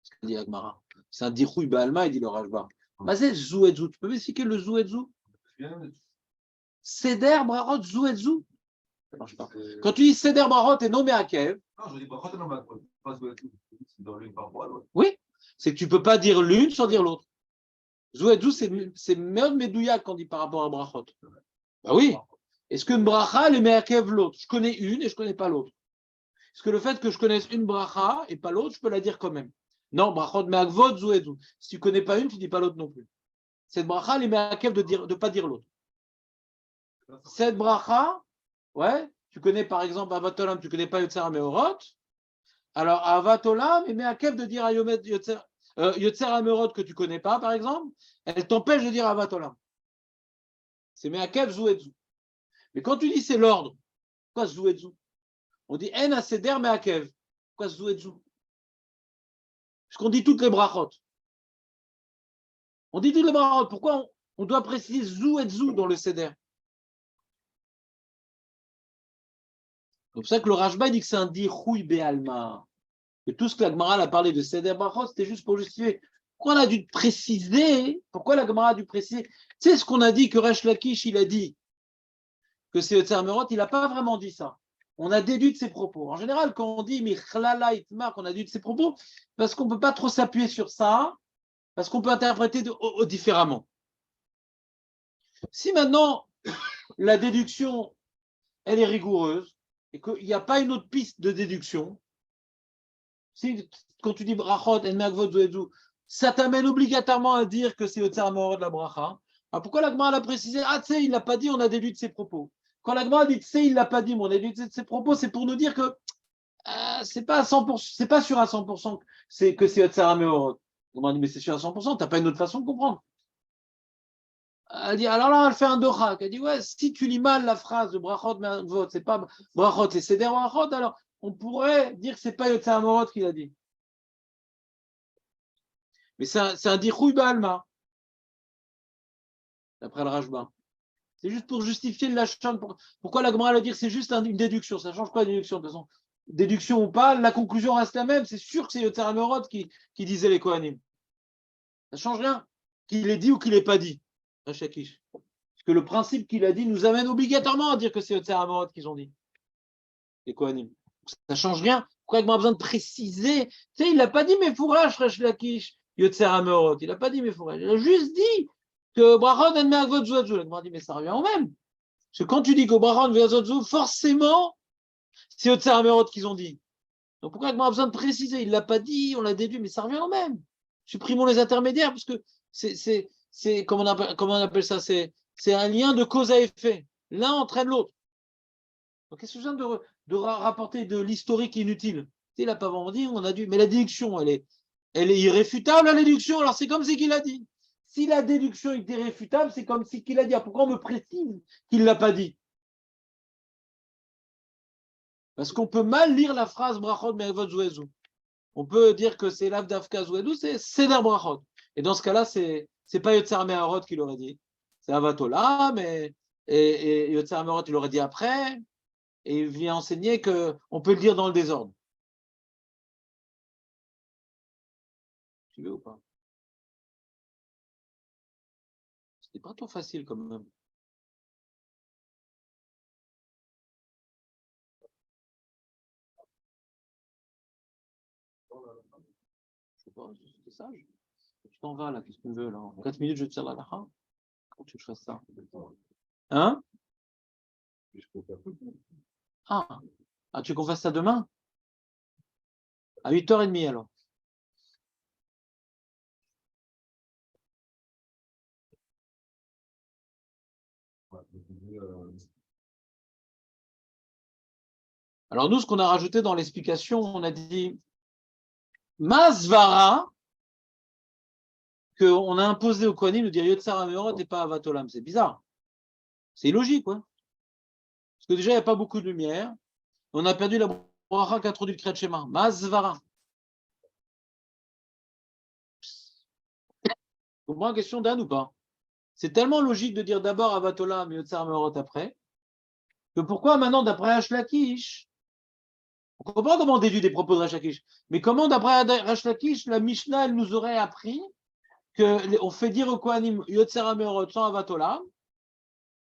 Ce que dit Agmara. C'est un dichouï Baalma, il dit le Rajba. Mais c'est Zouedzou. Tu peux m'expliquer le Zouedzou? Seder Brachot Zouedzou. Ça marche pas. Quand tu dis Seder Brachot et nommé Akev. Non, je dis Brachot et nommé Akev. Pas Zouedzou. C'est dans l'une par rapport à l'autre. Oui, c'est que tu ne peux pas dire l'une sans dire l'autre. Zouedzou, c'est meilleur Medouyak qu'on dit par rapport à Brachot. Bah oui. Est-ce qu'une bracha, elle est Me'akev l'autre? Je connais une et je ne connais pas l'autre. Est-ce que le fait que je connaisse une bracha et pas l'autre, je peux la dire quand même? Non, brachot me'agvot zouedou. Si tu ne connais pas une, tu ne dis pas l'autre non plus. Cette bracha, elle est me'akev de ne pas dire l'autre. Cette bracha, ouais, tu connais par exemple Avat Olam, tu ne connais pas Yotzer HaMeorot. Alors Avat Olam est me'akev de dire Yotzer HaMeorot que tu ne connais pas, par exemple, elle t'empêche de dire Avat Olam. C'est me'akev zouedou. Mais quand tu dis c'est l'ordre, pourquoi zouedou? On dit en aseder me'akev. Pourquoi zouedzou? Parce qu'on dit toutes les brachot. On dit toutes les brachot. Pourquoi on doit préciser zouedzou dans le seder? C'est pour ça que le Rashba dit que c'est un dichouï be'alma. Que tout ce que la Gemara a parlé de seder brachot, c'était juste pour justifier. Pourquoi on a dû préciser? Pourquoi la Gemara a dû préciser? Tu sais ce qu'on a dit que Resh Lakish, il a dit que c'est Yotzer HaMeorot, il n'a pas vraiment dit ça. On a déduit de ses propos. En général, quand on dit Michlala Itmar, on a déduit de ses propos, parce qu'on ne peut pas trop s'appuyer sur ça, parce qu'on peut interpréter différemment. Si maintenant la déduction, elle est rigoureuse, et qu'il n'y a pas une autre piste de déduction, si quand tu dis Brachot, En Me'agvot Zouedou, ça t'amène obligatoirement à dire que c'est Yotzer HaMeorot de la bracha. Alors pourquoi la Gemara l'a précisé? Ah, tu sais, il ne l'a pas dit, on a déduit de ses propos. Quand la Gemara dit, tu sais, il ne l'a pas dit, mais on a déduit de ses propos, c'est pour nous dire que c'est pas à 100%, c'est pas sûr à 100% que c'est Yotzer HaMeorot. On m'a dit, mais c'est sûr à 100%, tu n'as pas une autre façon de comprendre. Elle dit, alors là, elle fait un dochak. Elle dit, ouais, si tu lis mal la phrase de Brachot, c'est pas Brachot, c'est Seder Brachot, alors on pourrait dire que c'est pas Yotzer HaMeorot qui l'a dit. Mais c'est un dichouï ba'alma, d'après le Rashba. C'est juste pour justifier le lachon. Pourquoi la Gemara va dire que c'est juste une déduction? Ça change quoi la déduction? De toute façon, déduction ou pas, la conclusion reste la même. C'est sûr que c'est Yotzer HaMeorot qui disait les Kohanim. Ça ne change rien. Qu'il ait dit ou qu'il n'ait pas dit. Parce que le principe qu'il a dit nous amène obligatoirement à dire que c'est Yotzer HaMeorot qu'ils ont dit. Les Kohanim. Ça ne change rien. Pourquoi il a besoin de préciser? Tu sais, il n'a pas dit mes fourrages, Resh Lakish, Yotzer HaMeorot. Il n'a pas dit mes fourrages. Il a juste dit que Brachot en Me'agvot Zouedzou. Il m'a dit, mais ça revient au même. Parce que quand tu dis que Brachot en Me'agvot Zouedzou, forcément, c'est Yotzer HaMeorot qu'ils ont dit. Donc pourquoi on a besoin de préciser? Il ne l'a pas dit, on l'a déduit, mais ça revient au même. Supprimons les intermédiaires, parce que c'est comment on appelle ça? C'est un lien de cause à effet. L'un entraîne l'autre. Donc qu'est-ce que je viens de rapporter de l'historique inutile? Il n'a pas vraiment dit, on a dû. Mais la déduction, elle est irréfutable, la déduction. Alors c'est comme si qu'il a dit. Si la déduction est irréfutable, c'est comme si qu'il a dit. Alors, pourquoi on me précise qu'il ne l'a pas dit? Parce qu'on peut mal lire la phrase brachot me'avot zuezu. On peut dire que c'est l'avdavka zuezu, c'est seder brachot. Et dans ce cas-là, c'est pas Yotzer Meharot qui l'aurait dit. C'est Avatola, mais et Yotzer Meharot il l'aurait dit après. Et il vient enseigner qu'on peut le dire dans le désordre. Tu veux ou pas? C'était pas trop facile quand même. Je sais pas, c'était sage. Tu t'en vas là, qu'est-ce que tu veux là? En 4 minutes, je tire la lacha. Comment tu veux que je fasse ça? Hein? Ah, tu veux qu'on fasse ça demain? À 8h30 alors. Alors nous, ce qu'on a rajouté dans l'explication, on a dit Masvara, qu'on a imposé au Kohanim de dire Yotzar Amerot et pas Avatolam. C'est bizarre. C'est illogique, quoi. Parce que déjà, il n'y a pas beaucoup de lumière. On a perdu la bracha qu'introduit le Kriyat Shema. Masvara. Vous comprenez la question d'Anne ou pas? C'est tellement logique de dire d'abord Avatolam et Yotzar Amerot après, que pourquoi maintenant, d'après Resh Lakish, on comprend comment on déduit des propos de Resh Lakish, mais comment d'après Resh Lakish, la Mishnah, elle nous aurait appris qu'on fait dire au Kohanim Yotzer Amerot sans Avatolam,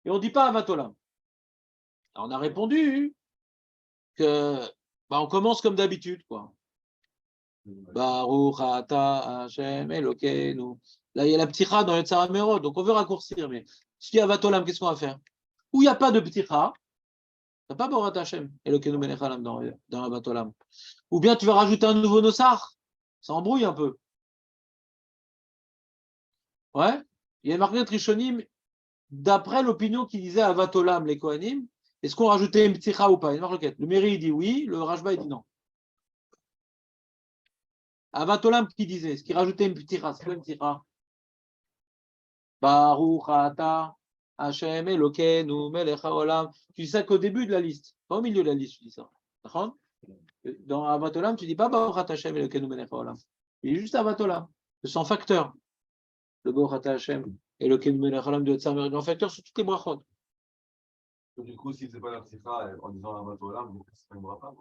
et on ne dit pas Avatolam. Alors on a répondu que on commence comme d'habitude, quoi. Baruch ata Hashem Elokeinu. Là, il y a la pticha dans Yotzer Amerot, donc on veut raccourcir, mais s'il y a Avatolam, qu'est-ce qu'on va faire? Où il n'y a pas de pticha, tu n'as pas Baruch ata Hashem Elokeinu melech haolam dans Avatolam. Ou bien tu vas rajouter un nouveau nosar, ça embrouille un peu. Ouais, il y a marqué Rishonim, d'après l'opinion qui disait Avatolam, les Kohanim, est-ce qu'on rajoutait une pticha ou pas? Le Méri dit oui, le Rashba dit non. Avatolam qui disait, est-ce qu'il rajoutait une pticha? C'est quoi une pticha? Baruch ata Hashem Elokeinu melech haolam. Tu dis ça qu'au début de la liste, pas au milieu de la liste, tu dis ça. D'accord? Dans Avatolam, tu dis pas Baruch ata Hashem Elokeinu melech haolam. Il est juste Avatolam, c'est son facteur. Le Baruch ata Hashem Elokeinu melech haolam de Yotzar Amerot, le facteur sur toutes les brachot. Du coup, si c'est pas la psicha, en disant la Avatolam, c'est pas une bracha.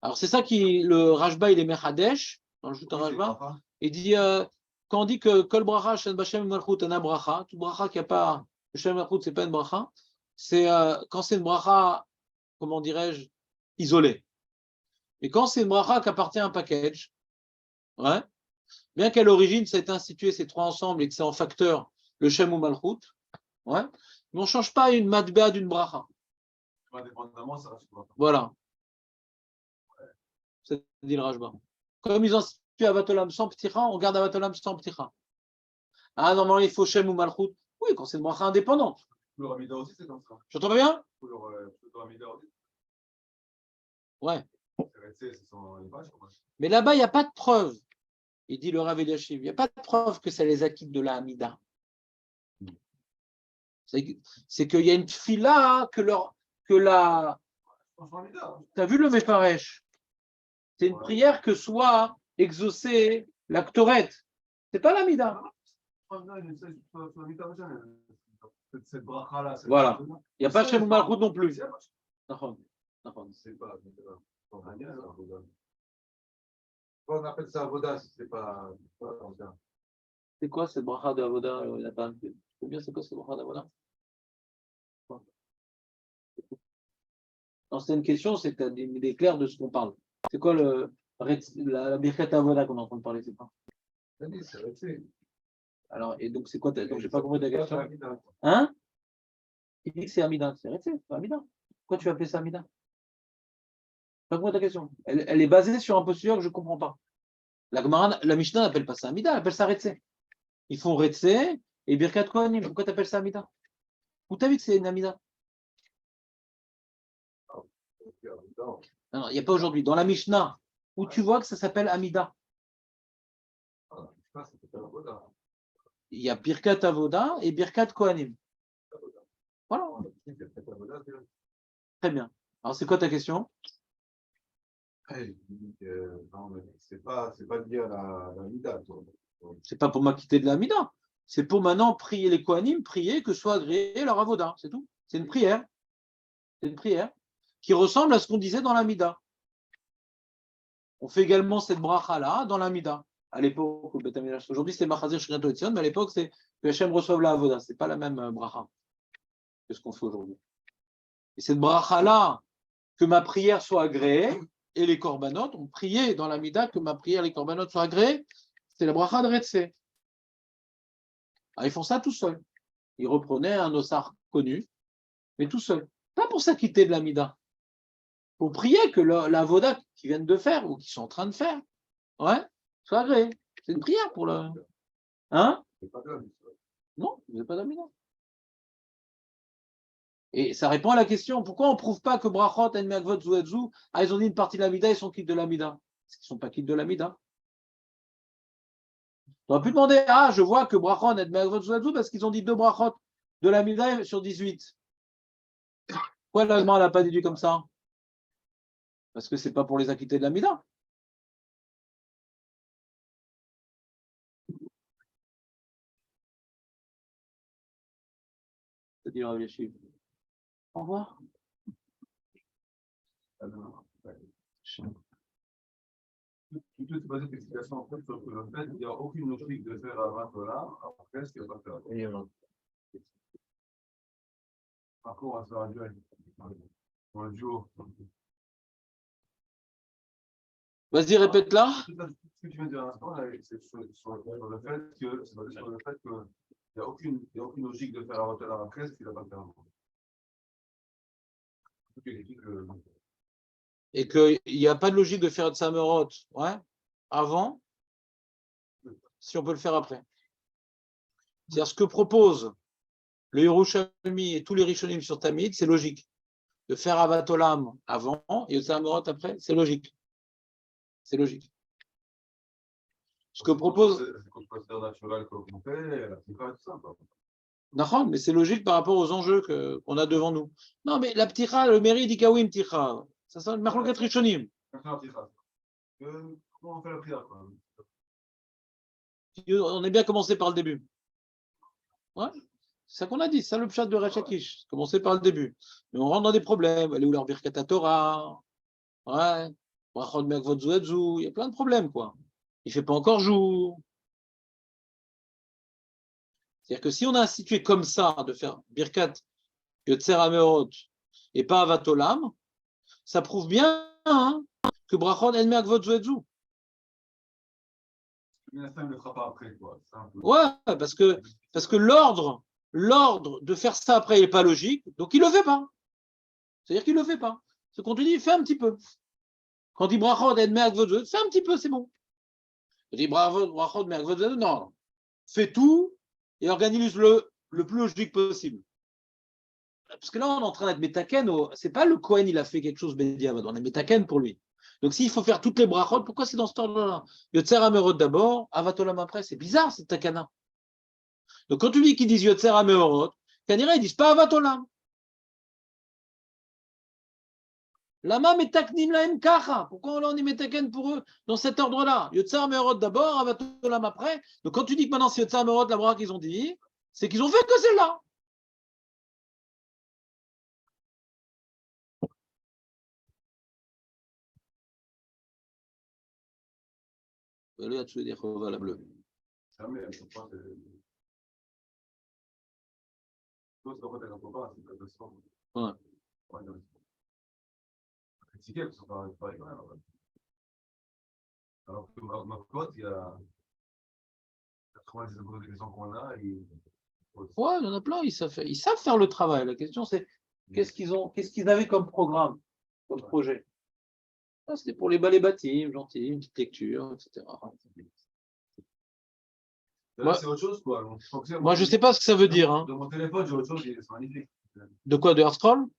Alors c'est ça qui, le Rashba, il est Mechadesh, dans le Shut Rashba, il dit, quand on dit que Kol Bracha, Shen Bashem Malchut, Ana Bracha, tout Bracha qui n'a pas, Shem Malchut, c'est pas une Bracha, c'est quand c'est une Bracha, comment dirais-je, isolée. Et quand c'est une Bracha qui appartient à un package, ouais, bien qu'à l'origine, ça a été institué ces trois ensemble et que c'est en facteur le Shem ou Malchut, ouais, mais on ne change pas une Matbea d'une Bracha. Indépendamment, ça reste une bracha. Voilà. C'est dit le Rashba. Comme ils ont institué Avatolam sans pticha, on garde Avatolam sans pticha. Ah, normalement, il faut Shem ou Malchut. Oui, quand c'est une bracha indépendante. Le Ramida aussi, c'est comme ça. J'entends pas bien? Le Ramida aussi. Ouais. C'est son image, quoi. Mais là-bas, il n'y a pas de preuve. Il dit le Rav Eliashiv, il n'y a pas de preuve que ça les acquitte de la Hamida. C'est qu'il y a une fila que la. Tu as vu le Mefaresh? C'est une prière que soit exaucée la Ktoret. C'est pas l'Amida. Cette bracha-là. Voilà. Il n'y a pas Shem ou Malchut non plus. C'est pas. On appelle ça Avoda si c'est pas. C'est quoi cette bracha de Avoda? Il n'y a pas. Ou bien c'est quoi cette bracha d'Avoda? Non, c'est une question, c'est des clairs de ce qu'on parle. C'est quoi la Birkat Avoda qu'on est en train de parler? C'est pas. Alors, et donc c'est quoi? Donc j'ai pas compris ta question. Hein? Il dit que c'est Amida. C'est Amida. Pourquoi tu as appelé ça Amida? Pas compris ta question. Elle est basée sur un postulat que je ne comprends pas. La Mishnah n'appelle pas ça Amida, elle appelle ça Retse. Ils font Retse et Birkat Kohanim. Pourquoi tu appelles ça Amida? Où t'as vu que c'est une Amida? Non, il n'y a pas aujourd'hui. Dans la Mishnah, où tu vois que ça s'appelle Amida, il y a Birkat Avoda et Birkat Kohanim. Voilà. Très bien. Alors, c'est quoi ta question? C'est pas lié à la Mida, toi. C'est pas pour m'acquitter de la Amida. C'est pour maintenant prier les Kohanim, prier que soit agréé leur Avoda. C'est tout. C'est une prière. C'est une prière qui ressemble à ce qu'on disait dans la Mida. On fait également cette bracha-là dans la Mida. À l'époque, aujourd'hui c'est Machazir Shriyato Etzion, mais à l'époque c'est que Hachem reçoive la Avoda. C'est pas la même bracha que ce qu'on fait aujourd'hui. Et cette bracha-là, que ma prière soit agréée, et les korbanot ont prié dans la Mida que ma prière, les korbanot soient agréés, c'est la bracha de Retse. Ils font ça tout seuls. Ils reprenaient un ossar connu, mais tout seul. Pas pour s'acquitter de la Mida. Pour prier que la Avoda qu'ils viennent de faire ou qu'ils sont en train de faire, ouais, soit agréée. C'est une prière pour le. Hein? Non, vous n'avez pas d'Amida. Et ça répond à la question, pourquoi on ne prouve pas que Brachot, Enmeagvot, Zuetzu, ils ont dit une partie de l'Amida, ils sont quittes de l'Amida? Parce qu'ils ne sont pas quittes de l'Amida. On aurait pu demander, je vois que Brachot, Enmeagvot, Zuetzu, parce qu'ils ont dit 2 Brachot de l'Amida sur 18. Pourquoi l'Allemand n'a pas déduit comme ça? Parce que ce n'est pas pour les acquitter de l'Amida. C'est-à-dire, au revoir. Toute cette base d'explication, en fait, sur le fait qu'il n'y a aucune logique de faire à 20 $, après, ce qu'il n'y a pas faire. Par contre, on va se faire un duel. Pour le duo. Vas-y, répète-la. Ce que tu viens de dire à l'instant, c'est sur le fait que qu'il n'y a aucune logique de faire un hôtel à la presse qu'il n'a pas fait avant. Et qu'il n'y a pas de logique de faire de Samerot avant, si on peut le faire après. C'est-à-dire ce que propose le Yerushalmi et tous les Rishonim sur Tamid, c'est logique. De faire Avatolam avant et de Samerot après, c'est logique. C'est logique. Ce que propose. C'est qu'on considère naturel qu'on fait, la pticha et tout ça. D'accord, mais c'est logique par rapport aux enjeux qu'on a devant nous. Non, mais la pticha, le mérite dit Kawim pticha. Ça s'appelle Marloket Rishonim. Comment on fait la prière, quoi? On est bien commencé par le début. Ouais, c'est ça qu'on a dit, c'est ça le pshat de Rachakish. Commencer par le début. Mais on rentre dans des problèmes. Elle est où leur Birkat Torah? Ouais. Il y a plein de problèmes, quoi. Il ne fait pas encore jour. C'est-à-dire que si on a institué comme ça de faire Birkat Yotzer Hameorot et pas Avatolam, ça prouve bien que Brachot En Me'akvot Zuetzu. Mais ça ne le fera pas après, quoi. Ouais, parce que l'ordre de faire ça après, il n'est pas logique, donc il ne le fait pas. C'est-à-dire qu'il ne le fait pas. Ce qu'on te dit, fais un petit peu. Quand il dit Brachot En Me'akvot Zuetzu, fais un petit peu, c'est bon. Il dit Brachot En Me'akvot Zuetzu, non. Fais tout et organise-le le plus logique possible. Parce que là, on est en train d'être métaken. C'est pas le Kohen, il a fait quelque chose, Bediavad. On est métaken pour lui. Donc, s'il faut faire toutes les brachot, pourquoi c'est dans cet ordre-là? Yotzer Hameorot d'abord, Avatolam après. C'est bizarre, cette takana. Donc, quand tu dis qu'ils disent Yotzer Hameorot, Kanira, ils disent pas Avatolam. Lama metaknim laem kacha. Pourquoi on est métaken pour eux dans cet ordre-là? Yotzer Hameorot d'abord, Avatolam après. Donc, quand tu dis que maintenant c'est Yotzer Hameorot, la bracha qu'ils ont dit, c'est qu'ils ont fait que celle-là. Là, tu veux dire la bleue. Jamais, elle ne peut pas. L'autre, en fait, elle ne peut pas, c'est pas de sang. Ouais. Critiquer, parce qu'on va pas rigoler. Alors que ma pote, il y a 90% des gens qu'on a. Ouais, il y en a plein, ils savent faire le travail. La question, c'est qu'est-ce qu'ils avaient comme programme, comme projet. Ah, c'était pour les balais baptêmes, gentil, une petite lecture, etc. Là, Moi- c'est autre chose, quoi. Donc, je crois que c'est- Moi, je sais pas ce que ça veut dire. Hein. De mon téléphone, j'ai autre chose, c'est magnifique. De quoi, de Hearthstone?